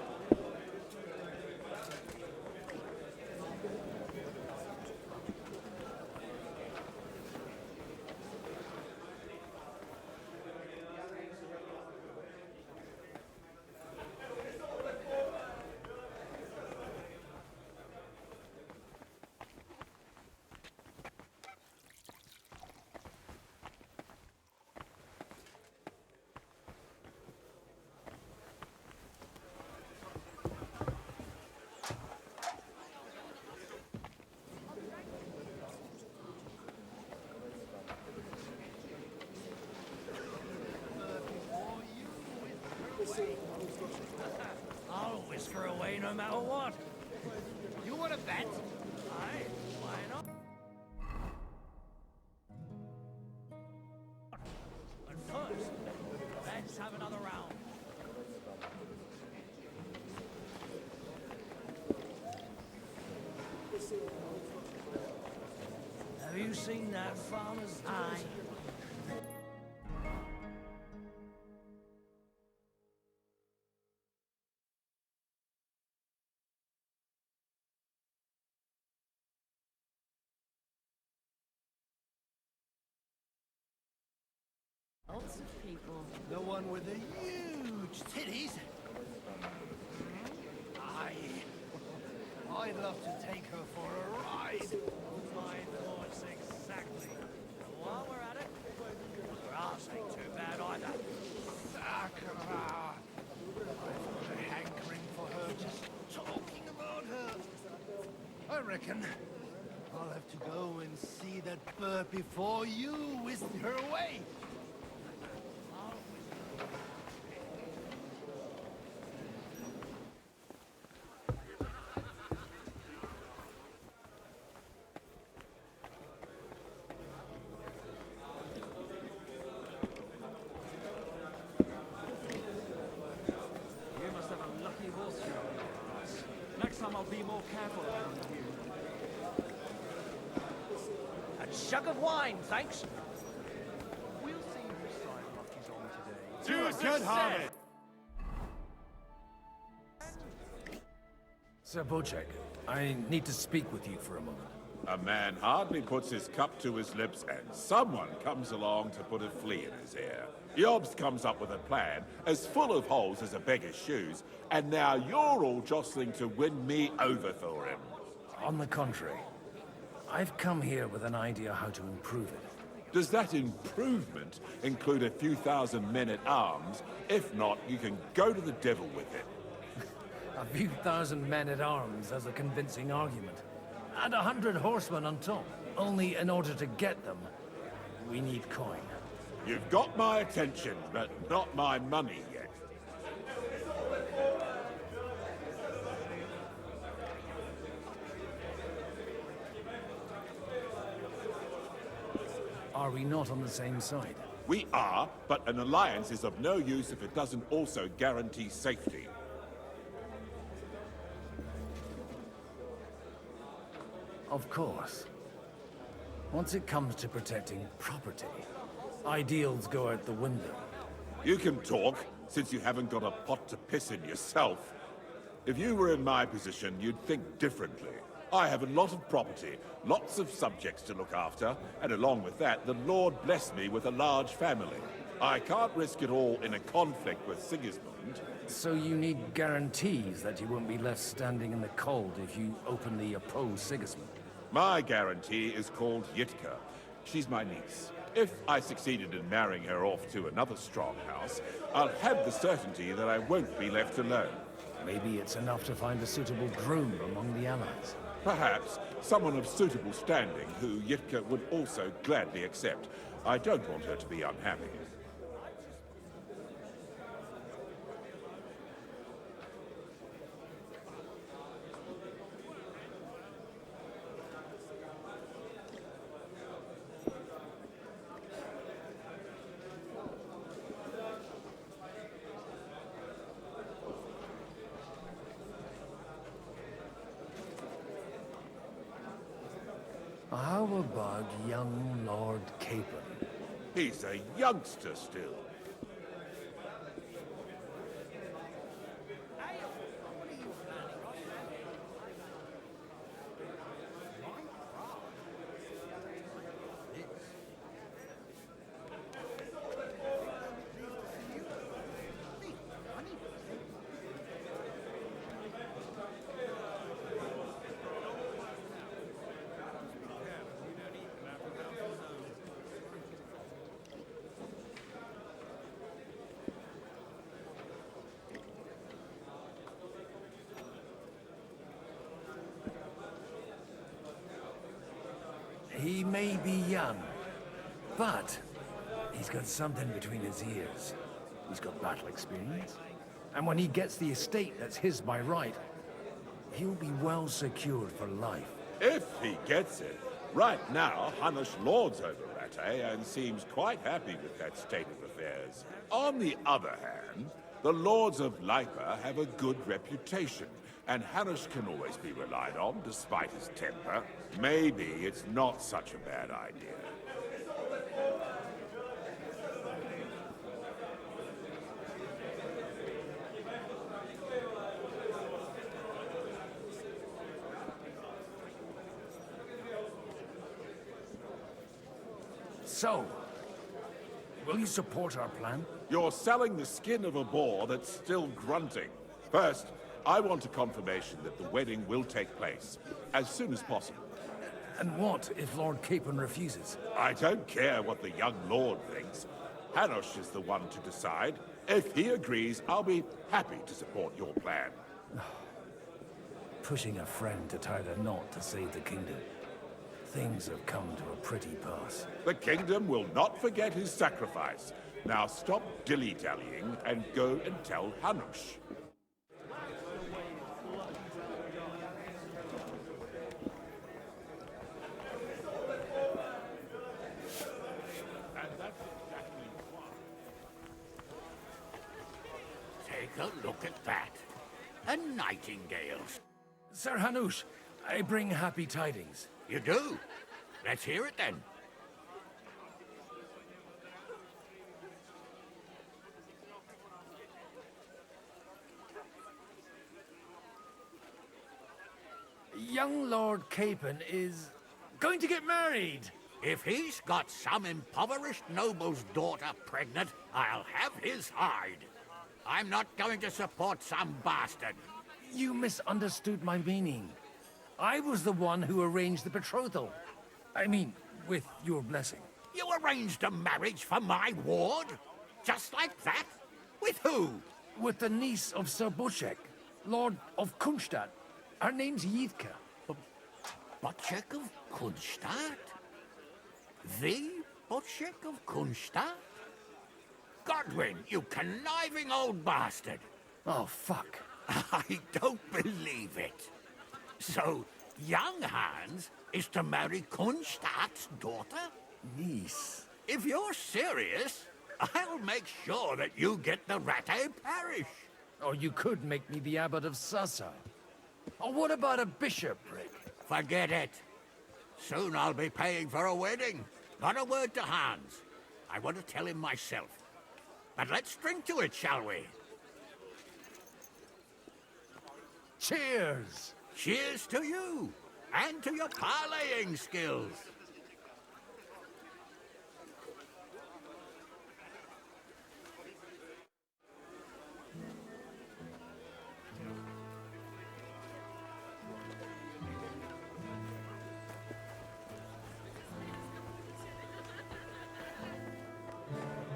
P: I'll whisker away no matter what. You want to bet? Aye, why not? But first, let's have another round. Have you seen that farmer's eye?
Q: Lots of people.
I: The one with the huge titties? Aye. I'd love to take her for a ride.
P: My thoughts exactly. While we're at it, grass ain't too bad either.
I: Sakura. I've got a hankering for her just talking about her. I reckon I'll have to go and see that bird before you whisk her away.
H: You must have a lucky horse show. Next time I'll be more careful around you.
P: A jug of wine, thanks.
D: We'll see whose side luck is on today.
E: To a good harmony.
A: Sir Bocek, I need to speak with you for a moment.
O: A man hardly puts his cup to his lips, and someone comes along to put a flea in his ear. Jobst comes up with a plan as full of holes as a beggar's shoes, and now you're all jostling to win me over for him.
A: On the contrary, I've come here with an idea how to improve it.
O: Does that improvement include a few thousand men-at-arms? If not, you can go to the devil with it.
A: A few thousand men-at-arms as a convincing argument. And 100 horsemen on top. Only in order to get them, we need coin.
O: You've got my attention, but not my money yet.
A: Are we not on the same side?
O: We are, but an alliance is of no use if it doesn't also guarantee safety.
A: Of course. Once it comes to protecting property, ideals go out the window.
O: You can talk, since you haven't got a pot to piss in yourself. If you were in my position, you'd think differently. I have a lot of property, lots of subjects to look after, and along with that, the Lord blessed me with a large family. I can't risk it all in a conflict with Sigismund.
A: So you need guarantees that you won't be left standing in the cold if you openly oppose Sigismund?
O: My guarantee is called Yitka. She's my niece. If I succeeded in marrying her off to another strong house, I'll have the certainty that I won't be left alone.
A: Maybe it's enough to find a suitable groom among the allies.
O: Perhaps someone of suitable standing who Yitka would also gladly accept. I don't want her to be unhappy.
A: How about young Lord Capon?
O: He's a youngster still.
A: He may be young, but he's got something between his ears. He's got battle experience. And when he gets the estate that's his by right, he'll be well secured for life.
O: If he gets it. Right now, Hanush lords over Rattay and seems quite happy with that state of affairs. On the other hand, the lords of Lipa have a good reputation, and Hanush can always be relied on, despite his temper. Maybe it's not such a bad idea.
A: So, will you support our plan?
O: You're selling the skin of a boar that's still grunting. First, I want a confirmation that the wedding will take place, as soon as possible.
A: And what if Lord Capon refuses?
O: I don't care what the young lord thinks. Hanush is the one to decide. If he agrees, I'll be happy to support your plan.
A: Pushing a friend to tie the knot to save the kingdom. Things have come to a pretty pass.
O: The kingdom will not forget his sacrifice. Now stop dilly-dallying and go and tell Hanush.
N: Take a look at that. A nightingale.
A: Sir Hanush, I bring happy tidings.
N: You do? Let's hear it then.
A: Young Lord Capon is going to get married.
N: If he's got some impoverished noble's daughter pregnant, I'll have his hide. I'm not going to support some bastard.
A: You misunderstood my meaning. I was the one who arranged the betrothal. I mean, with your blessing.
N: You arranged a marriage for my ward? Just like that? With who?
A: With the niece of Sir Bochek, Lord of Kunstadt. Her name's Yitka.
N: Bochek of Kunstadt? The Bochek of Kunstadt? Godwin, you conniving old bastard!
A: Oh, fuck.
N: I don't believe it. So, young Hans is to marry Kunstadt's daughter?
A: Niece.
N: If you're serious, I'll make sure that you get the Rattay parish.
A: Or you could make me the abbot of Sassa. Or what about a bishopric?
N: Forget it. Soon I'll be paying for a wedding. Not a word to Hans. I want to tell him myself. But let's drink to it, shall we?
I: Cheers!
N: Cheers to you, and to your parleying skills.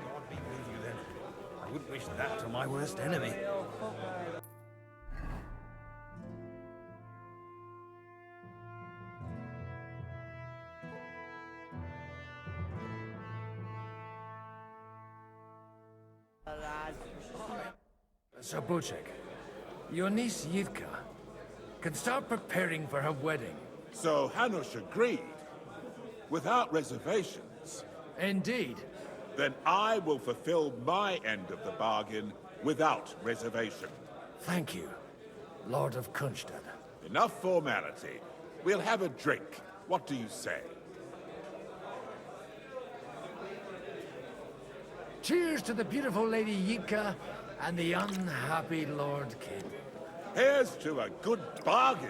A: God be with you then. I wouldn't wish that to my worst enemy. Sir Bocek, your niece Yivka can start preparing for her wedding.
O: So Hanush agreed, without reservations.
A: Indeed.
O: Then I will fulfill my end of the bargain without reservation.
A: Thank you, Lord of Kunstad.
O: Enough formality. We'll have a drink. What do you say?
A: Cheers to the beautiful Lady Yivka and the unhappy Lord King.
O: Here's to a good bargain.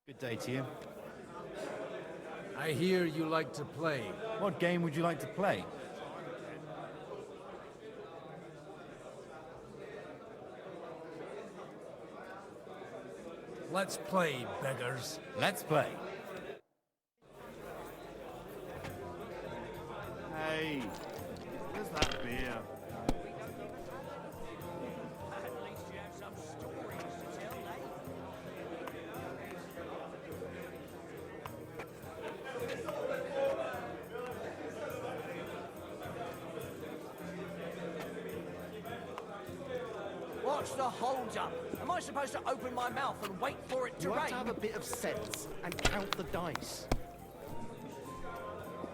J: Good day to you.
A: I hear you like to play.
J: What game would you like to play?
A: Let's play, beggars.
J: Let's play.
E: Hey, where's that beer?
P: At least you have some stories to tell, eh?
H: What's the hold-up? Am I supposed to open my mouth and wait for it to
J: You
H: rain?
J: have to have a bit of sense and count the dice.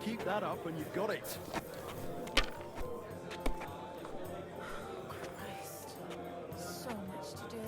J: Keep that up and you've got it.
Q: Christ. So much to do.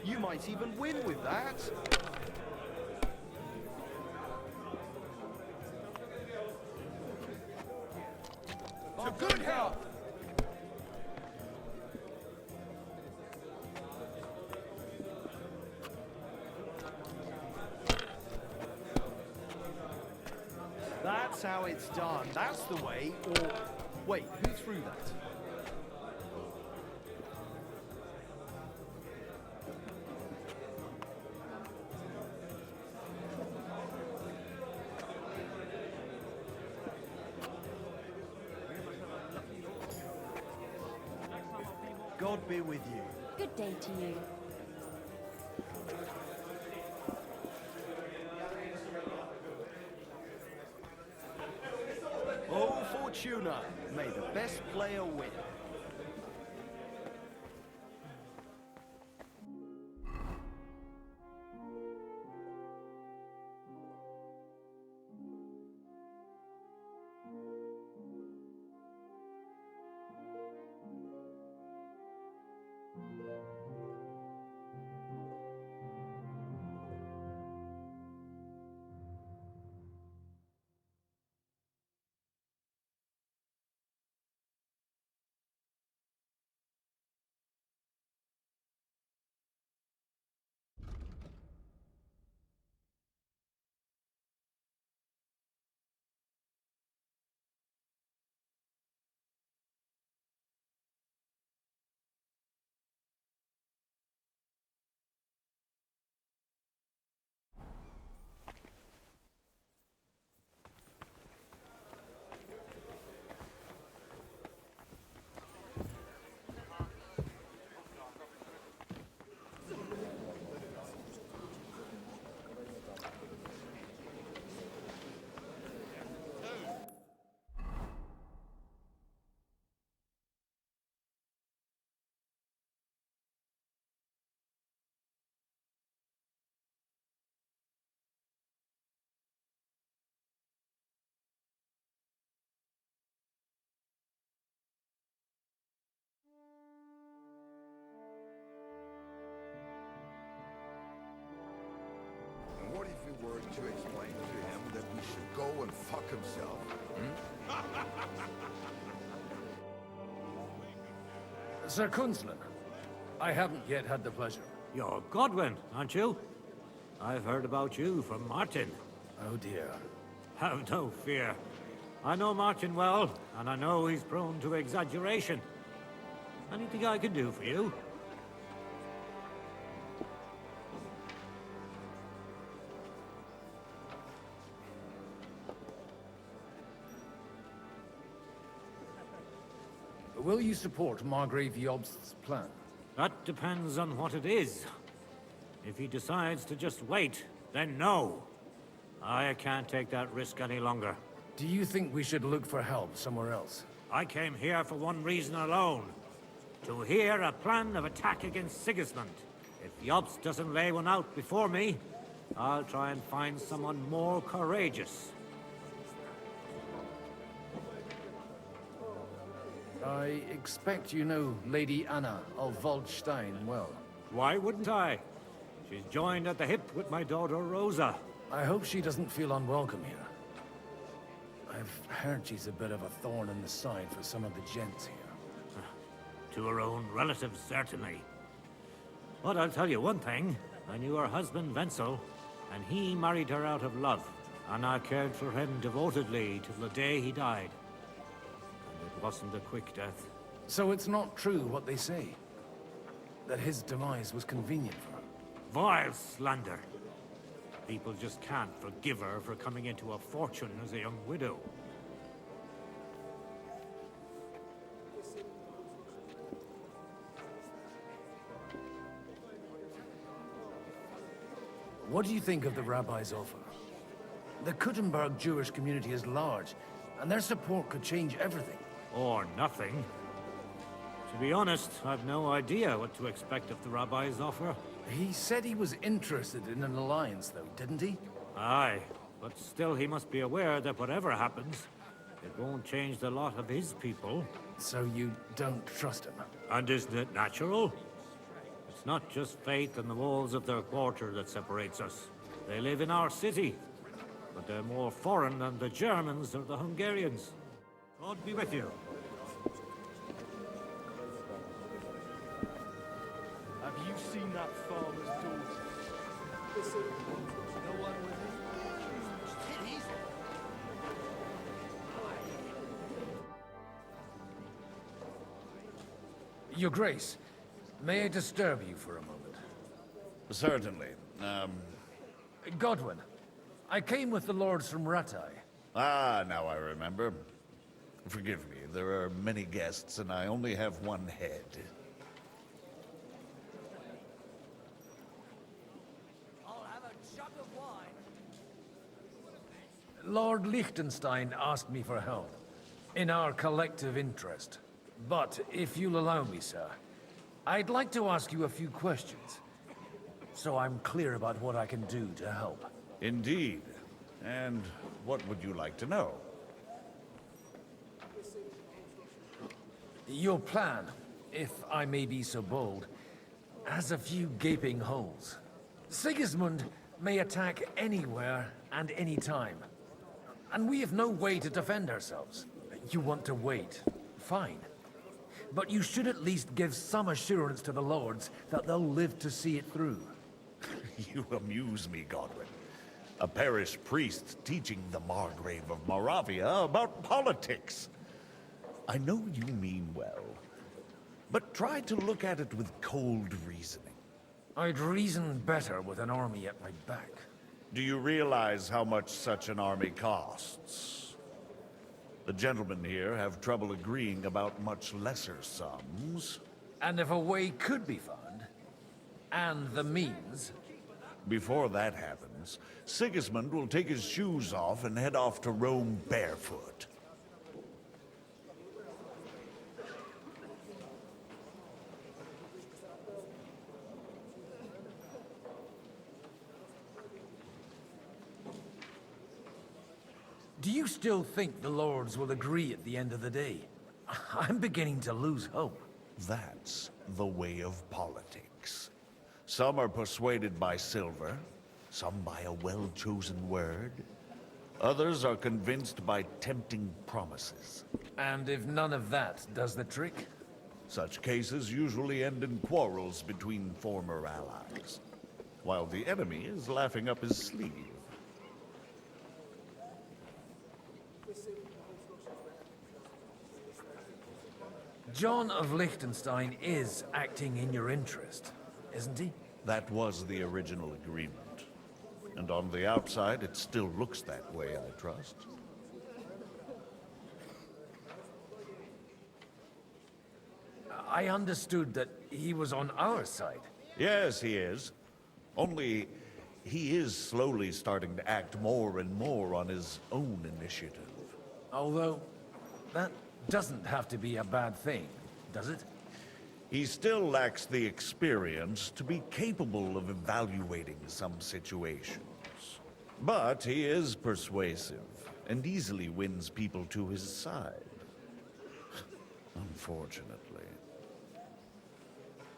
J: You might even win with that.
H: To good health!
J: That's how it's done. That's the way. Or, wait, who threw that? be with you.
Q: Good day to you.
J: Oh, Fortuna, may the best player win.
R: And what if we were to explain to him that we should go and fuck himself?
A: Sir Kunzlin, I haven't yet had the pleasure.
S: You're Godwin, aren't you? I've heard about you from Martin.
A: Oh dear.
S: Have no fear. I know Martin well, and I know he's prone to exaggeration. Anything I can do for you?
A: Will you support Margrave Yobst's plan?
S: That depends on what it is. If he decides to just wait, then no. I can't take that risk any longer.
A: Do you think we should look for help somewhere else?
S: I came here for one reason alone. To hear a plan of attack against Sigismund. If Jobst doesn't lay one out before me, I'll try and find someone more courageous.
A: I expect you know Lady Anna of Waldstein well.
S: Why wouldn't I? She's joined at the hip with my daughter Rosa.
A: I hope she doesn't feel unwelcome here. I've heard she's a bit of a thorn in the side for some of the gents here.
S: To her own relatives, certainly. But I'll tell you one thing. I knew her husband, Wenzel, and he married her out of love. And I cared for him devotedly till the day he died. And it wasn't a quick death.
A: So it's not true what they say? That his demise was convenient for her?
S: Vile slander. People just can't forgive her for coming into a fortune as a young widow.
A: What do you think of the rabbi's offer? The Kuttenberg Jewish community is large, and their support could change everything.
S: Or nothing. To be honest, I've no idea what to expect of the rabbi's offer.
A: He said he was interested in an alliance, though, didn't he?
S: Aye, but still he must be aware that whatever happens, it won't change the lot of his people.
A: So you don't trust him?
S: And isn't it natural? It's not just faith in the walls of their quarter that separates us. They live in our city, but they're more foreign than the Germans or the Hungarians. God be with you.
H: Have you seen that farmer's daughter? No one with him?
A: Your Grace, may I disturb you for a moment?
E: Certainly.
A: Godwin, I came with the lords from Rattay.
E: Ah, now I remember. Forgive me, there are many guests, and I only have one head.
A: Lord Liechtenstein asked me for help, in our collective interest. But if you'll allow me, sir, I'd like to ask you a few questions, so I'm clear about what I can do to help.
E: Indeed. And what would you like to know?
A: Your plan, if I may be so bold, has a few gaping holes. Sigismund may attack anywhere and any time, and we have no way to defend ourselves. You want to wait, fine. But you should at least give some assurance to the lords that they'll live to see it through.
E: You amuse me, Godwin. A parish priest teaching the Margrave of Moravia about politics. I know you mean well, but try to look at it with cold reasoning.
A: I'd reason better with an army at my back.
E: Do you realize how much such an army costs? The gentlemen here have trouble agreeing about much lesser sums.
A: And if a way could be found, and the means...
E: Before that happens, Sigismund will take his shoes off and head off to Rome barefoot.
A: Do you still think the lords will agree at the end of the day? I'm beginning to lose hope.
E: That's the way of politics. Some are persuaded by silver, some by a well-chosen word. Others are convinced by tempting promises.
A: And if none of that does the trick?
E: Such cases usually end in quarrels between former allies, while the enemy is laughing up his sleeve.
A: John of Liechtenstein is acting in your interest, isn't he?
E: That was the original agreement. And on the outside, it still looks that way, I trust.
A: I understood that he was on our side.
E: Yes, he is. Only, he is slowly starting to act more and more on his own initiative.
A: Although, that doesn't have to be a bad thing, does it?
E: He still lacks the experience to be capable of evaluating some situations. But he is persuasive, and easily wins people to his side. Unfortunately.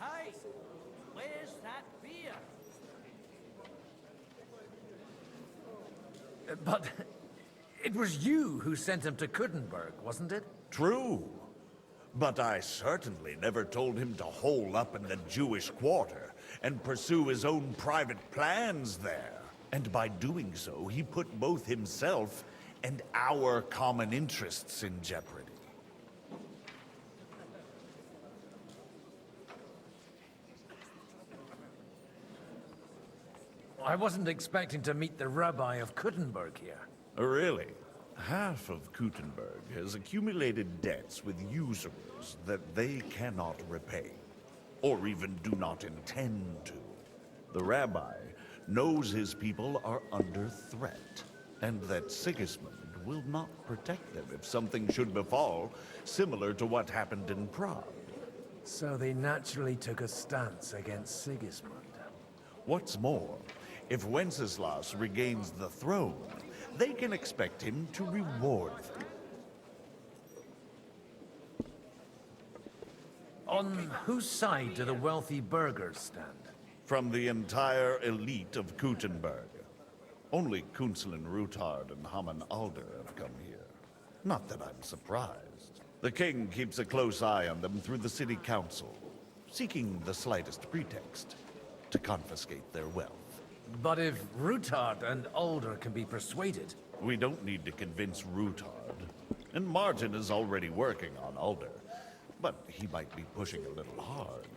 P: Hey, where's that beer?
A: But it was you who sent him to Kuttenberg, wasn't it?
E: True. But I certainly never told him to hole up in the Jewish quarter and pursue his own private plans there. And by doing so, he put both himself and our common interests in jeopardy.
A: I wasn't expecting to meet the rabbi of Kuttenberg here.
E: Really? Half of Kuttenberg has accumulated debts with usurers that they cannot repay, or even do not intend to. The rabbi knows his people are under threat, and that Sigismund will not protect them if something should befall, similar to what happened in Prague.
A: So they naturally took a stance against Sigismund.
E: What's more, if Wenceslas regains the throne, they can expect him to reward them.
A: On whose side do the wealthy burghers stand?
E: From the entire elite of Kuttenberg. Only Kunzelin Ruthard and Haman Alder have come here. Not that I'm surprised. The king keeps a close eye on them through the city council, seeking the slightest pretext to confiscate their wealth.
A: But if Ruthard and Alder can be persuaded...
E: We don't need to convince Ruthard. And Martin is already working on Alder. But he might be pushing a little hard.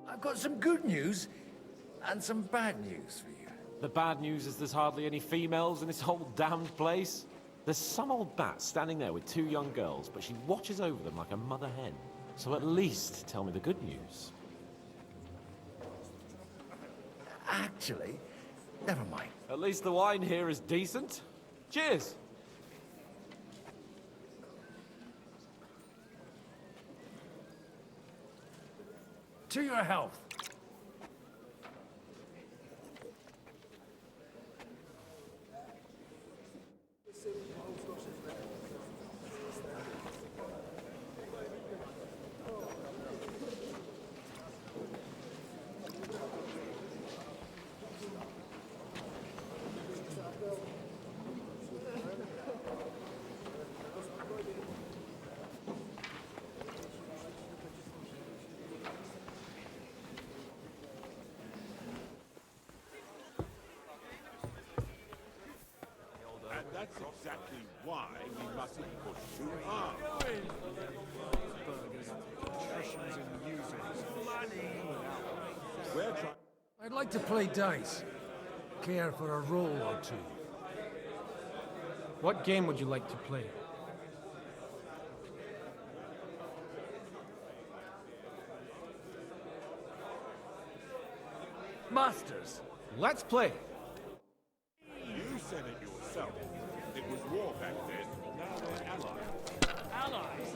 A: I've got some good news and some bad news for you.
T: The bad news is there's hardly any females in this whole damned place.
K: There's some old bat standing there with two young girls, but she watches over them like a mother hen. So at least tell me the good news.
I: Actually, never mind.
K: At least the wine here is decent. Cheers!
A: To your health.
O: And that's exactly why we mustn't push too hard. We're trying.
A: I'd like to play dice. Care for a roll or two.
T: What game would you like to play?
A: Masters.
T: Let's play.
O: You said it yourself. It was war back then. Now we're allies.
H: Allies?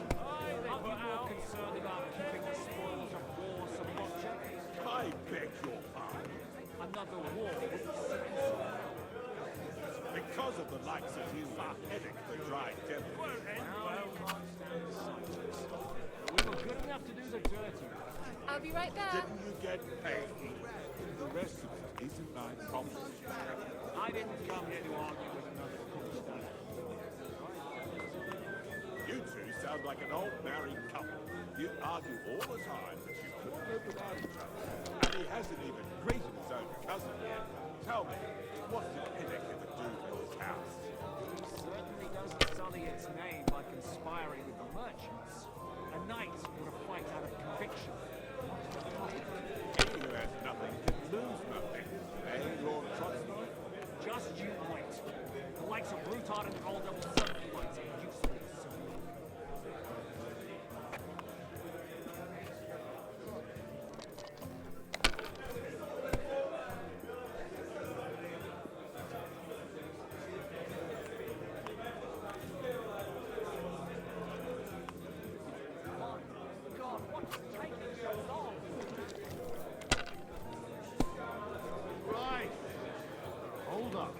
H: Aren't you more concerned about keeping the spoils of war subordinate?
O: I beg your pardon.
H: Another war would be
O: Because of the likes of you, Headache the Dry Devil.
H: We were good enough to do the dirty.
Q: I'll be right back.
O: Didn't you get paid? The rest of it isn't my problem.
H: I didn't come here to argue with another Kunstler.
O: You two sound like an old married couple. You argue all the time, but you couldn't live without each other. And he hasn't even greeted his own cousin yet. Tell me, what did Headache ever do to his house?
H: Certainly doesn't sully its name by conspiring with the merchants. A knight would have fight out of conviction.
O: He who has nothing can lose nothing. Eh, Lord Trotsky?
H: Just you wait. The likes of Brutard and Alder will certainly find some usefulness. God, what's taking so long?
T: Right. Hold up.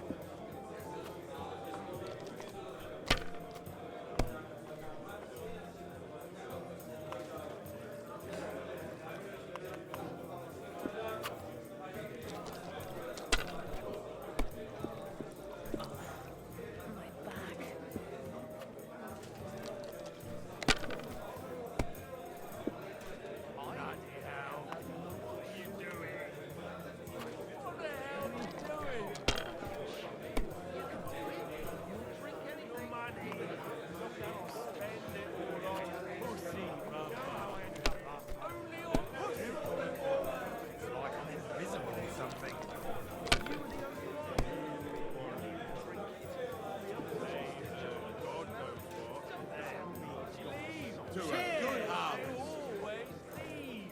O: To a good harvest.
H: Always need.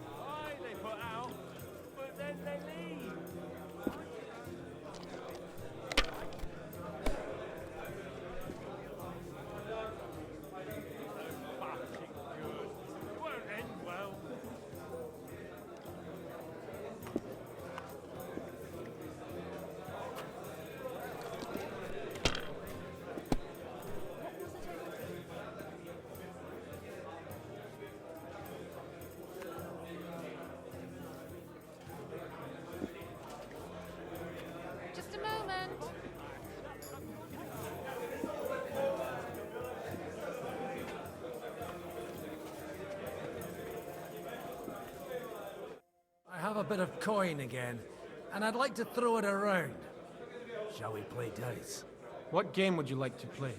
H: Aye, they put out, but then they leave. Fucking good. It won't end well.
Q: Just a moment.
A: I have a bit of coin again, and I'd like to throw it around. Shall we play dice?
T: What game would you like to play?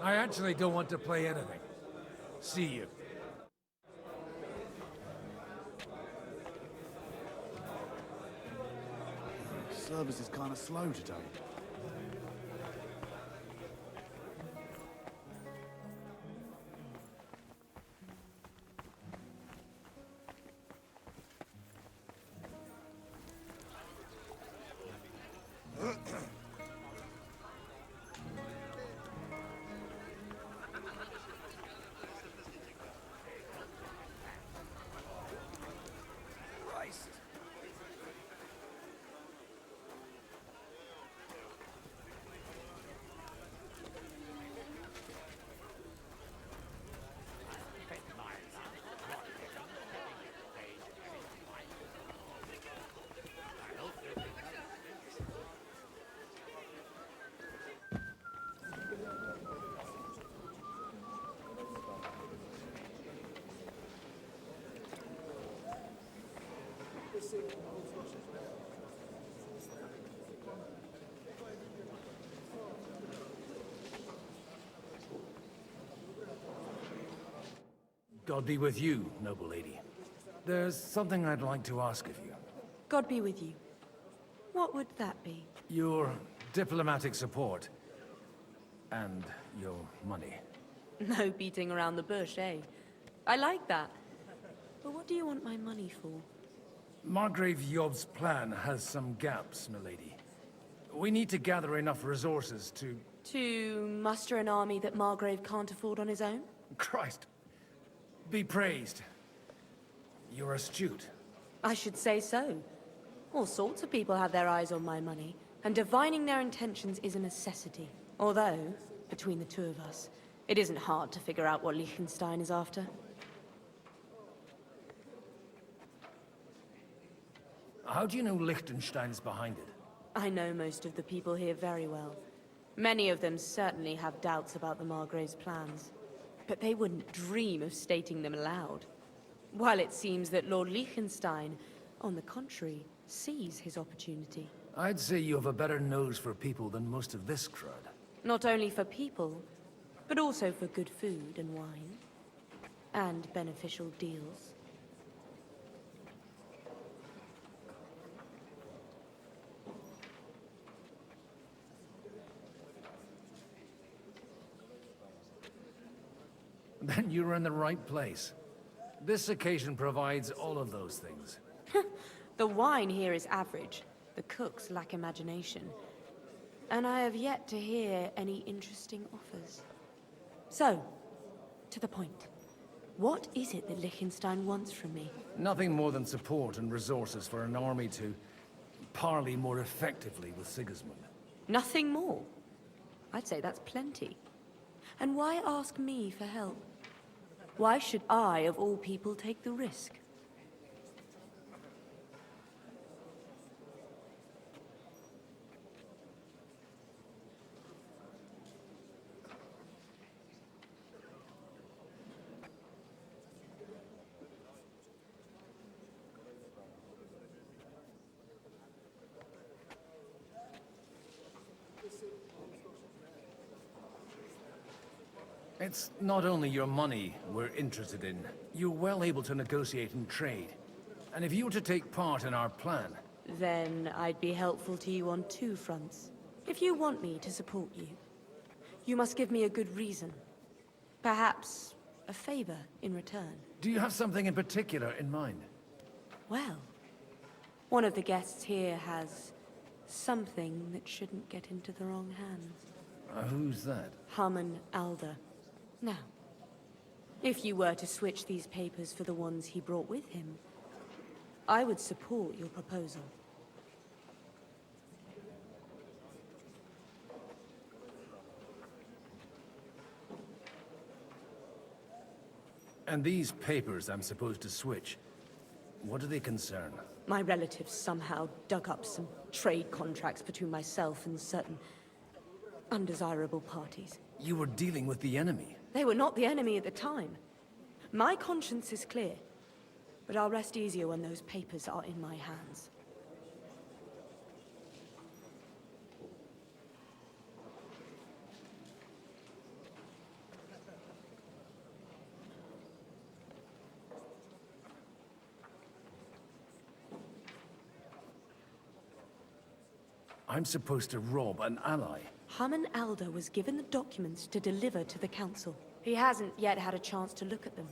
A: I actually don't want to play anything. See you.
U: Service is kind of slow today.
A: God be with you, noble lady. There's something I'd like to ask of you.
V: God be with you. What would that be?
A: Your diplomatic support. And your money.
V: No beating around the bush, eh? I like that. But what do you want my money for?
A: Margrave Yob's plan has some gaps, milady. We need to gather enough resources to...
V: To muster an army that Margrave can't afford on his own?
A: Christ. Be praised. You're astute.
V: I should say so. All sorts of people have their eyes on my money, and divining their intentions is a necessity. Although, between the two of us, it isn't hard to figure out what Liechtenstein is after.
A: How do you know Liechtenstein's behind it?
V: I know most of the people here very well. Many of them certainly have doubts about the Margrave's plans. But they wouldn't dream of stating them aloud. While it seems that Lord Liechtenstein, on the contrary, sees his opportunity.
A: I'd say you have a better nose for people than most of this crowd.
V: Not only for people, but also for good food and wine. And beneficial deals.
A: Then you're in the right place. This occasion provides all of those things.
V: The wine here is average. The cooks lack imagination. And I have yet to hear any interesting offers. So, to the point. What is it that Liechtenstein wants from me?
A: Nothing more than support and resources for an army to parley more effectively with Sigismund.
V: Nothing more? I'd say that's plenty. And why ask me for help? Why should I, of all people, take the risk?
A: It's not only your money we're interested in. You're well able to negotiate and trade. And if you were to take part in our plan...
V: Then I'd be helpful to you on two fronts. If you want me to support you, you must give me a good reason. Perhaps a favor in return.
A: Do you have something in particular in mind?
V: Well, one of the guests here has something that shouldn't get into the wrong hands.
A: Who's that?
V: Harman Alder. Now, if you were to switch these papers for the ones he brought with him, I would support your proposal.
A: And these papers I'm supposed to switch, what do they concern?
V: My relatives somehow dug up some trade contracts between myself and certain undesirable parties.
A: You were dealing with the enemy.
V: They were not the enemy at the time. My conscience is clear, but I'll rest easier when those papers are in my hands.
A: I'm supposed to rob an ally.
V: Haman Alder was given the documents to deliver to the council. He hasn't yet had a chance to look at them,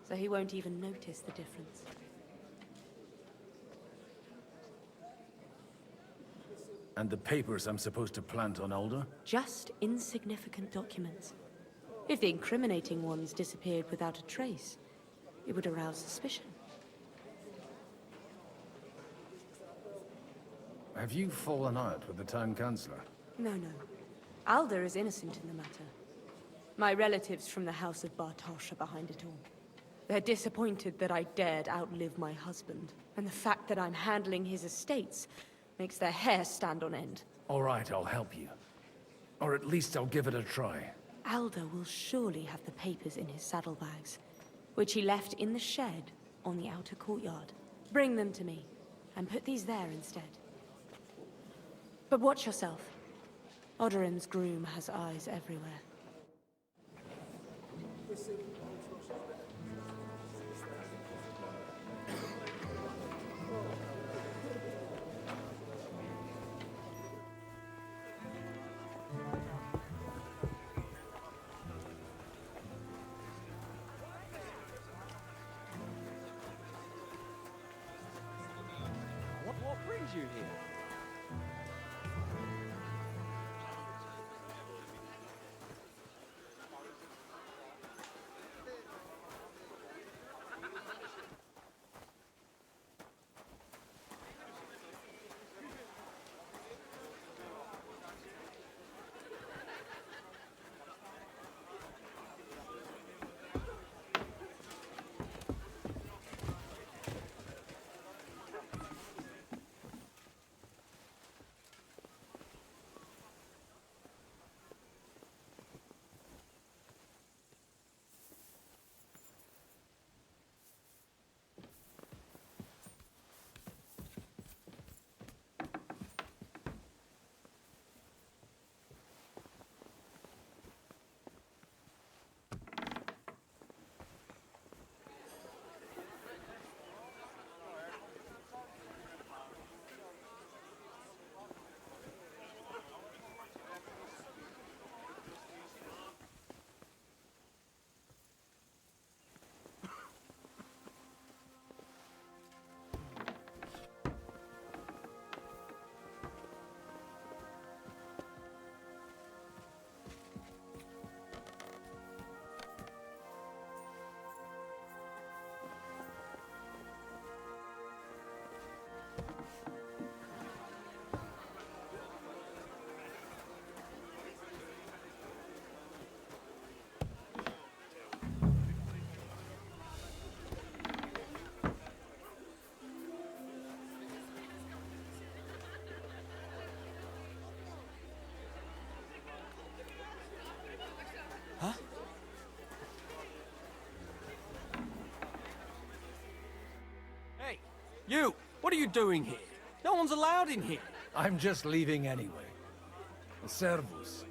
V: so he won't even notice the difference.
A: And the papers I'm supposed to plant on Alder?
V: Just insignificant documents. If the incriminating ones disappeared without a trace, it would arouse suspicion.
A: Have you fallen out with the town councillor?
V: No. Alder is innocent in the matter. My relatives from the House of Bartosz are behind it all. They're disappointed that I dared outlive my husband, and the fact that I'm handling his estates makes their hair stand on end.
A: All right, I'll help you. Or at least I'll give it a try.
V: Alder will surely have the papers in his saddlebags, which he left in the shed on the outer courtyard. Bring them to me, and put these there instead. But watch yourself. Odorin's groom has eyes everywhere.
D: What brings you here?
H: Huh? Hey, you! What are you doing here? No one's allowed in here.
A: I'm just leaving anyway. Servus.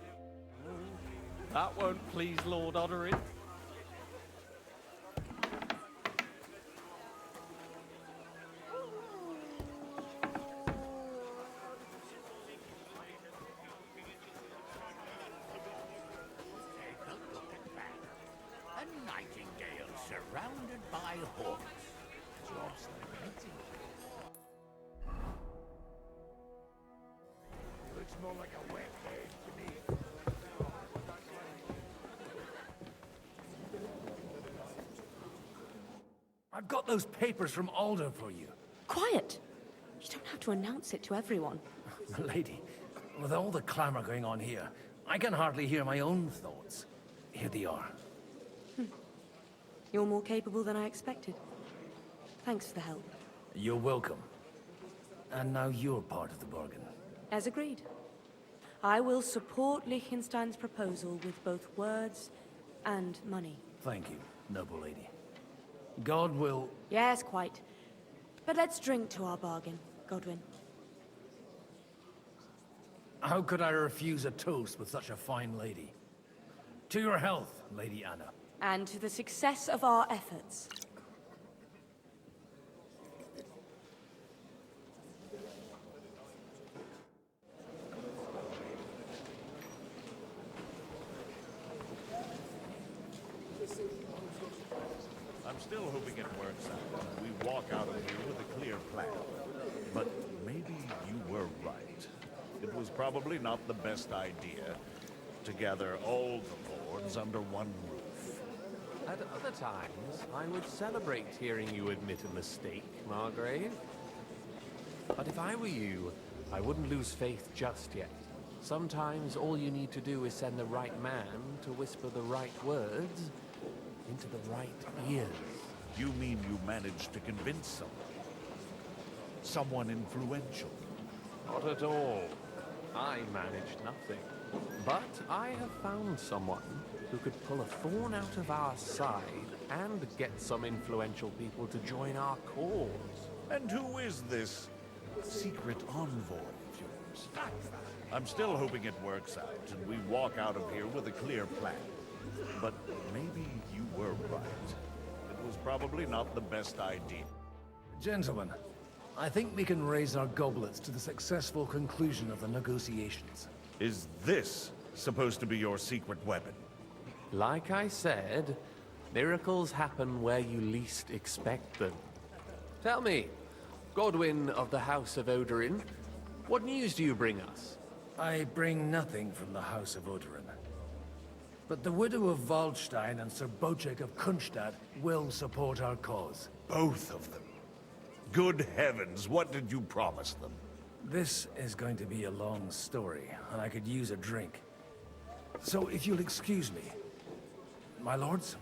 D: That won't please Lord Odorin.
N: A nightingale surrounded by hawks.
R: Looks more like a wet bed to me.
A: I've got those papers from Alder for you.
V: Quiet! You don't have to announce it to everyone.
A: Lady, with all the clamor going on here, I can hardly hear my own thoughts. Here they are.
V: You're more capable than I expected. Thanks for the help.
A: You're welcome. And now you're part of the bargain.
V: As agreed. I will support Liechtenstein's proposal with both words and money.
A: Thank you, noble lady. God will...
V: Yes, quite. But let's drink to our bargain, Godwin.
A: How could I refuse a toast with such a fine lady? To your health, Lady Anna.
V: And to the success of our efforts.
E: hoping it works out. We walk out of here with a clear plan. But maybe you were right. It was probably not the best idea to gather all the lords under one roof.
K: At other times, I would celebrate hearing you admit a mistake, Margrave. But if I were you, I wouldn't lose faith just yet. Sometimes all you need to do is send the right man to whisper the right words into the right ears.
E: You mean you managed to convince someone? Someone influential?
K: Not at all. I managed nothing. But I have found someone who could pull a thorn out of our side and get some influential people to join our cause.
E: And who is this secret envoy of yours? I'm still hoping it works out and we walk out of here with a clear plan. But maybe you were right. It was probably not the best idea.
A: Gentlemen, I think we can raise our goblets to the successful conclusion of the negotiations.
E: Is this supposed to be your secret weapon?
K: Like I said, miracles happen where you least expect them. Tell me, Godwin of the House of Odorin, what news do you bring us?
A: I bring nothing from the House of Odorin. But the widow of Waldstein and Sir Bocek of Kunstadt will support our cause.
E: Both of them? Good heavens, what did you promise them?
A: This is going to be a long story, and I could use a drink. So if you'll excuse me, my lords?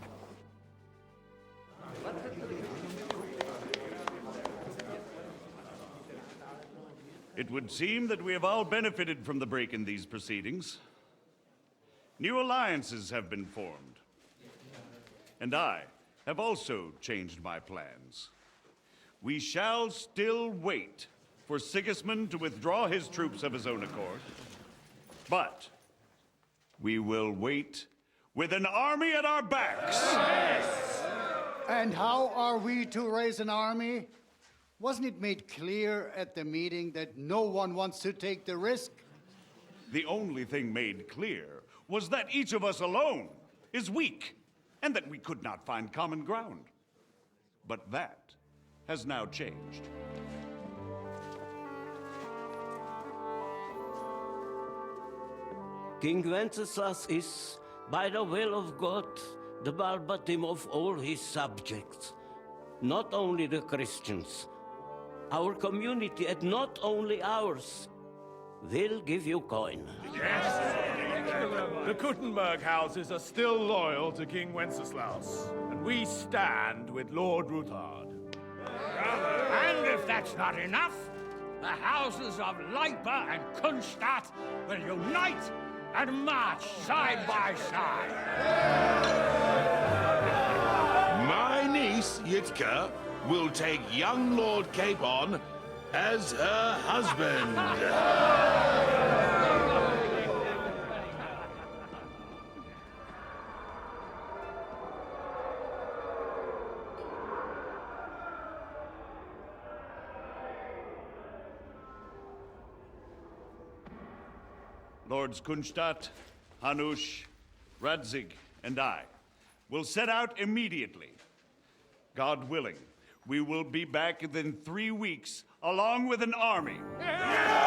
E: It would seem that we have all benefited from the break in these proceedings. New alliances have been formed. And I have also changed my plans. We shall still wait for Sigismund to withdraw his troops of his own accord. But we will wait with an army at our backs.
B: Yes! And how are we to raise an army? Wasn't it made clear at the meeting that no one wants to take the risk?
E: The only thing made clear was that each of us alone is weak, and that we could not find common ground. But that has now changed.
C: King Wenceslas is, by the will of God, the balbatim of all his subjects. Not only the Christians, our community, and not only ours, will give you coin.
W: The Kuttenberg houses are still loyal to King Wenceslas, and we stand with Lord Ruthard.
N: And if that's not enough, the houses of Leipa and Kunstadt will unite and march side by side.
O: My niece, Yitka, will take young Lord Capon as her husband.
E: Lords Kunstadt, Hanush, Radzig, and I will set out immediately. God willing, we will be back within 3 weeks, along with an army.
H: Now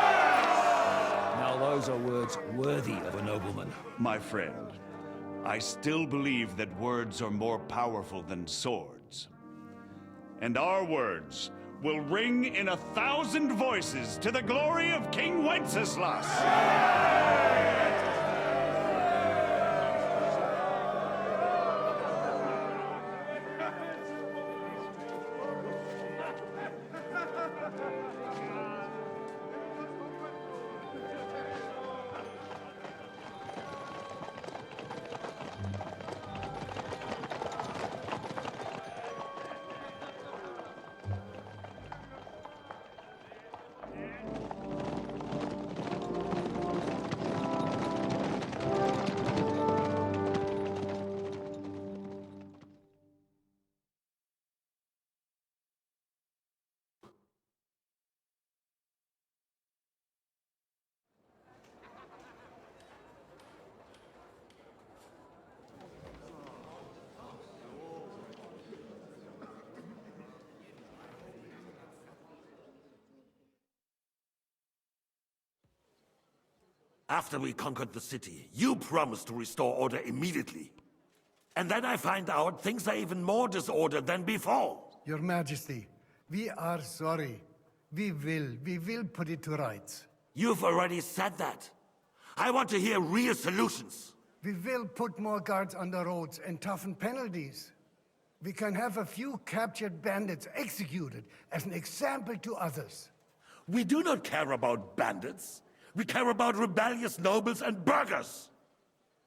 H: those are words worthy of a nobleman.
E: My friend, I still believe that words are more powerful than swords. And our words will ring in 1,000 voices to the glory of King Wenceslas.
F: After we conquered the city, you promised to restore order immediately. And then I find out things are even more disordered than before.
I: Your Majesty, we are sorry. We will put it to rights.
F: You've already said that. I want to hear real solutions.
I: We will put more guards on the roads and toughen penalties. We can have a few captured bandits executed as an example to others.
F: We do not care about bandits. We care about rebellious nobles and burghers.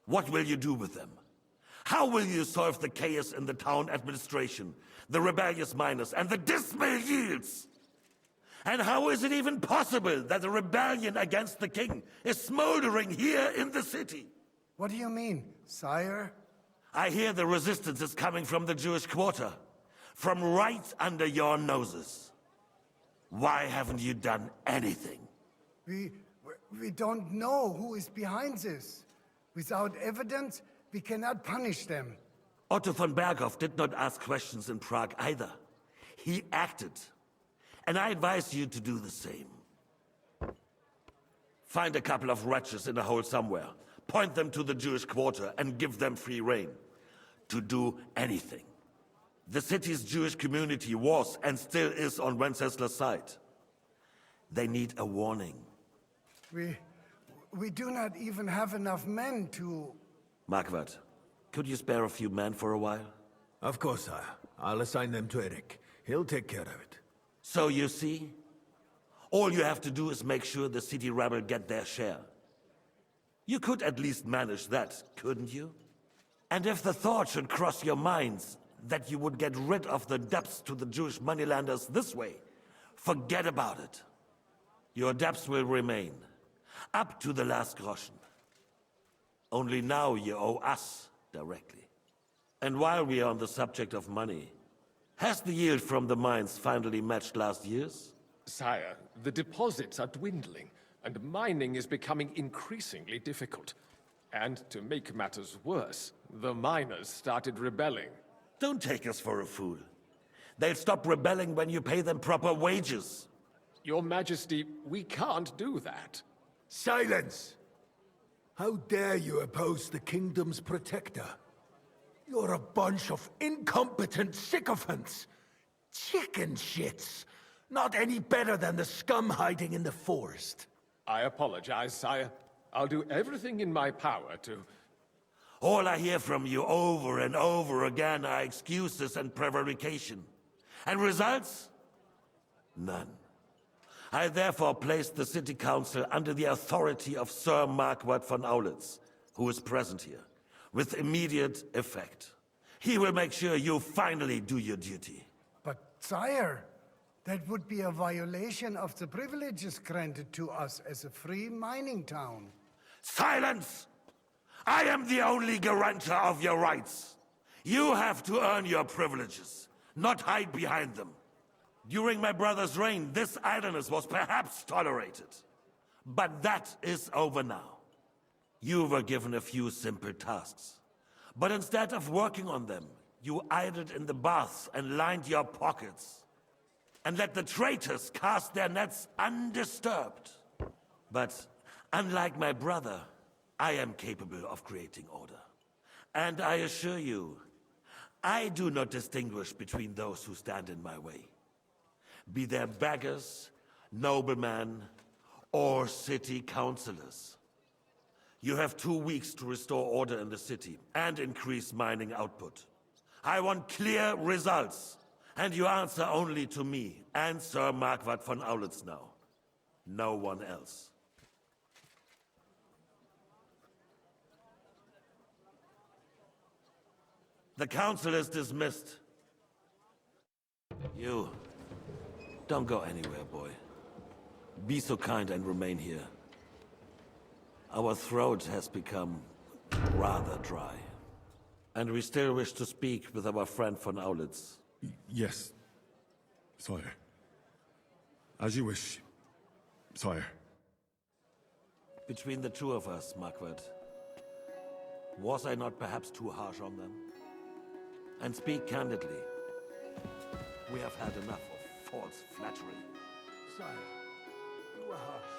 F: What will you do with them? How will you solve the chaos in the town administration, the rebellious miners, and the dismal yields? And how is it even possible that a rebellion against the king is smoldering here in the city?
I: What do you mean, sire?
F: I hear the resistance is coming from the Jewish quarter, from right under your noses. Why haven't you done anything?
I: We don't know who is behind this. Without evidence, we cannot punish them.
F: Otto von Berghoff did not ask questions in Prague either. He acted. And I advise you to do the same. Find a couple of wretches in a hole somewhere, point them to the Jewish quarter, and give them free rein to do anything. The city's Jewish community was and still is on Wencesla's side. They need a warning.
I: We do not even have enough men to...
F: Marquardt, could you spare a few men for a while?
J: Of course, sire. I'll assign them to Eric. He'll take care of it.
F: So you see, all you have to do is make sure the city rebel get their share. You could at least manage that, couldn't you? And if the thought should cross your minds that you would get rid of the debts to the Jewish moneylanders this way, forget about it. Your debts will remain, up to the last groschen. Only now you owe us directly. And while we are on the subject of money, has the yield from the mines finally matched last year's?
K: Sire, the deposits are dwindling, and mining is becoming increasingly difficult. And to make matters worse, the miners started rebelling.
F: Don't take us for a fool. They'll stop rebelling when you pay them proper wages.
K: Your Majesty, we can't do that.
G: Silence! How dare you oppose the kingdom's protector? You're a bunch of incompetent sycophants! Chicken shits! Not any better than the scum hiding in the forest.
K: I apologize, sire. I'll do everything in my power to...
F: All I hear from you over and over again are excuses and prevarication. And results? None. I therefore placed the city council under the authority of Sir Marquardt von Aulitz, who is present here, with immediate effect. He will make sure you finally do your duty.
I: But, sire, that would be a violation of the privileges granted to us as a free mining town.
F: Silence! I am the only guarantor of your rights. You have to earn your privileges, not hide behind them. During my brother's reign, this idleness was perhaps tolerated. But that is over now. You were given a few simple tasks. But instead of working on them, you idled in the baths and lined your pockets. And let the traitors cast their nets undisturbed. But unlike my brother, I am capable of creating order. And I assure you, I do not distinguish between those who stand in my way. Be they beggars, noblemen, or city councillors. You have 2 weeks to restore order in the city and increase mining output. I want clear results, and you answer only to me and Sir Marquardt von Aulitz now. No one else. The council is dismissed. You, don't go anywhere, boy. Be so kind and remain here. Our throat has become rather dry. And we still wish to speak with our friend von Aulitz.
L: Yes, sire. As you wish, sire.
F: Between the two of us, Marquardt, was I not perhaps too harsh on them? And speak candidly, we have had enough of false flattery.
G: Sire, you are harsh.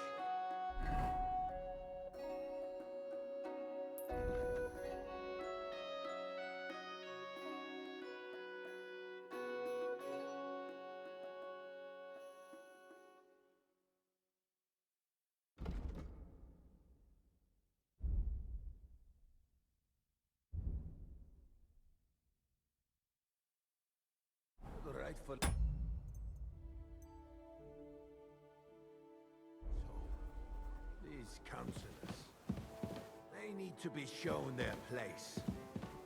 G: rightful... These councillors, they need to be shown their place.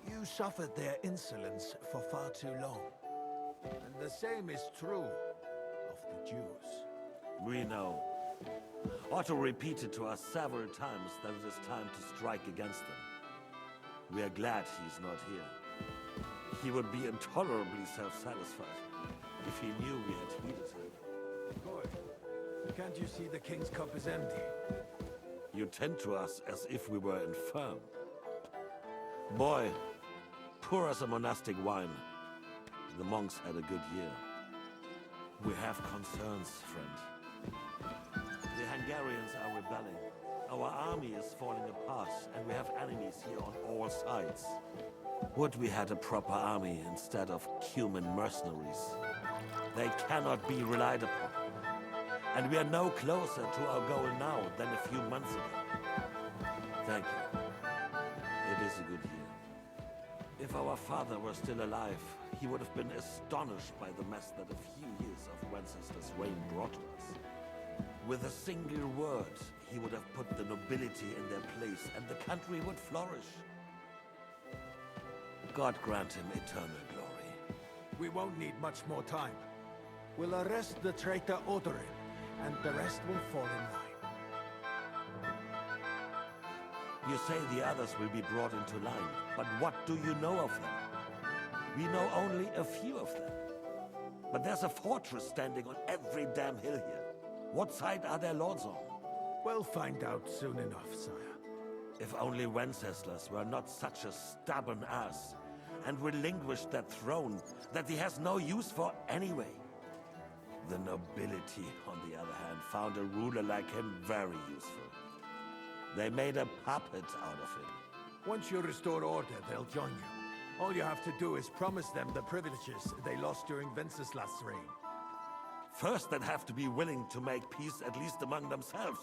G: You suffered their insolence for far too long. And the same is true of the Jews.
F: We know. Otto repeated to us several times that it is time to strike against them. We are glad he's not here. He would be intolerably self-satisfied if he knew we had heeded him.
G: Good. Can't you see the king's cup is empty?
F: You tend to us as if we were infirm. Boy, pour us a monastic wine. The monks had a good year. We have concerns, friend. The Hungarians are rebelling. Our army is falling apart, and we have enemies here on all sides. Would we had a proper army instead of human mercenaries? They cannot be relied upon. And we are no closer to our goal now than a few months ago. Thank you. It is a good year. If our father were still alive, he would have been astonished by the mess that a few years of Wenceslas' reign brought to us. With a single word, he would have put the nobility in their place, and the country would flourish. God grant him eternal glory.
G: We won't need much more time. We'll arrest the traitor Odorin, and the rest will fall in line.
F: You say the others will be brought into line, but what do you know of them? We know only a few of them. But there's a fortress standing on every damn hill here. What side are their lords on?
G: We'll find out soon enough, sire.
F: If only Wenceslas were not such a stubborn ass, and relinquished that throne that he has no use for anyway. The nobility, on the other hand, found a ruler like him very useful. They made a puppet out of him.
G: Once you restore order, they'll join you. All you have to do is promise them the privileges they lost during Wenceslas' reign.
F: First, they'd have to be willing to make peace at least among themselves.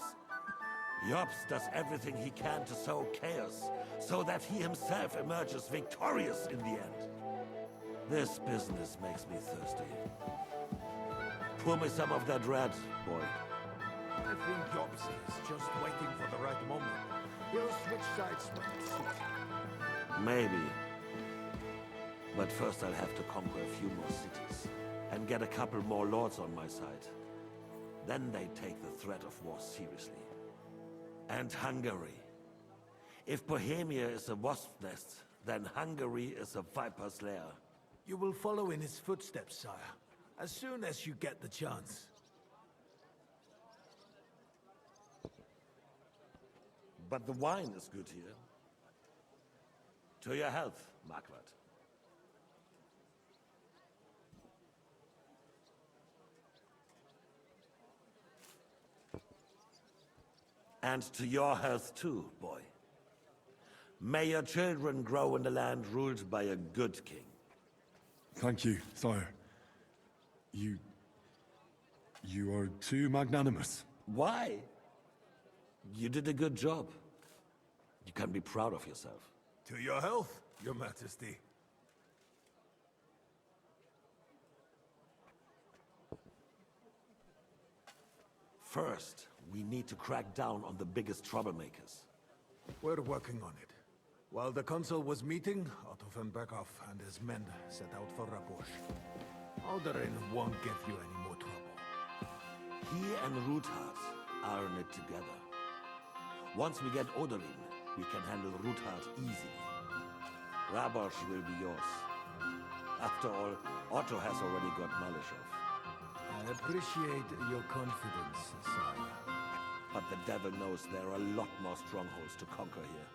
F: Jobs does everything he can to sow chaos, so that he himself emerges victorious in the end. This business makes me thirsty. Pour me some of that red, boy.
G: I think Jobs is just waiting for the right moment. He'll switch sides when it suits.
F: Maybe. But first I'll have to conquer a few more cities, and get a couple more lords on my side. Then they take the threat of war seriously. And Hungary. If Bohemia is a wasp's nest, then Hungary is a viper's lair.
G: You will follow in his footsteps, sire, as soon as you get the chance.
F: But the wine is good here. To your health, Margaret. And to your health too, boy. May your children grow in a land ruled by a good king.
L: Thank you, sire. You are too magnanimous.
F: Why? You did a good job. You can be proud of yourself.
G: To your health, your majesty.
F: First, we need to crack down on the biggest troublemakers.
G: We're working on it. While the consul was meeting, Otto von Berghoff and his men set out for Raposh. Alderin won't give you any more trouble.
F: He and Ruthard are in it together. Once we get Odorin, we can handle Ruthard easily. Rabosh will be yours. After all, Otto has already got Malishov.
G: I appreciate your confidence, sire.
F: But the devil knows there are a lot more strongholds to conquer here.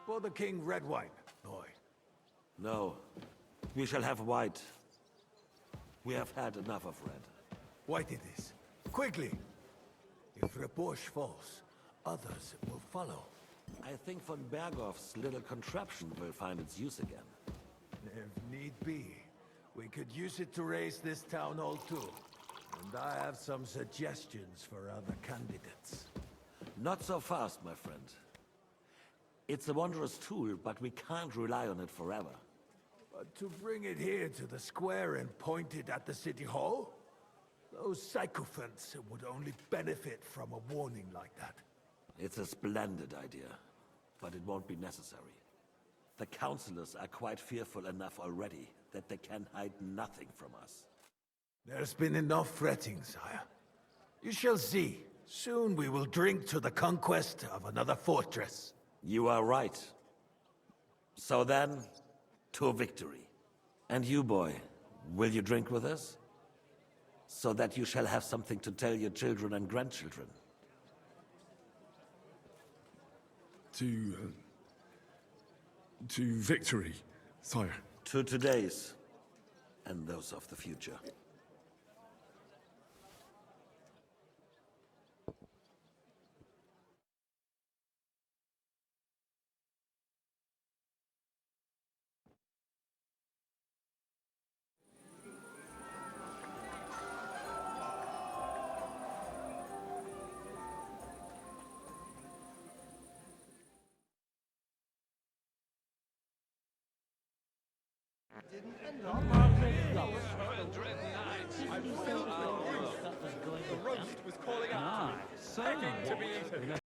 G: For the king, red wine, boy.
F: No, we shall have white. We have had enough of red.
G: White it is. Quickly! If Raposh falls, others will follow.
F: I think von Berghoff's little contraption will find its use again.
G: If need be, we could use it to raise this town hall too. And I have some suggestions for other candidates.
F: Not so fast, my friend. It's a wondrous tool, but we can't rely on it forever.
G: But to bring it here to the square and point it at the city hall? Those sycophants would only benefit from a warning like that.
M: It's a splendid idea, but it won't be necessary. The councillors are quite fearful enough already that they can hide nothing from us.
G: There's been enough fretting, sire. You shall see. Soon we will drink to the conquest of another fortress.
M: You are right. So then, to victory. And you, boy, will you drink with us? So that you shall have something to tell your children and grandchildren.
L: To victory, sire.
M: To today's, and those of the future.
H: Didn't end up. The roast was calling out. Begging to be eaten.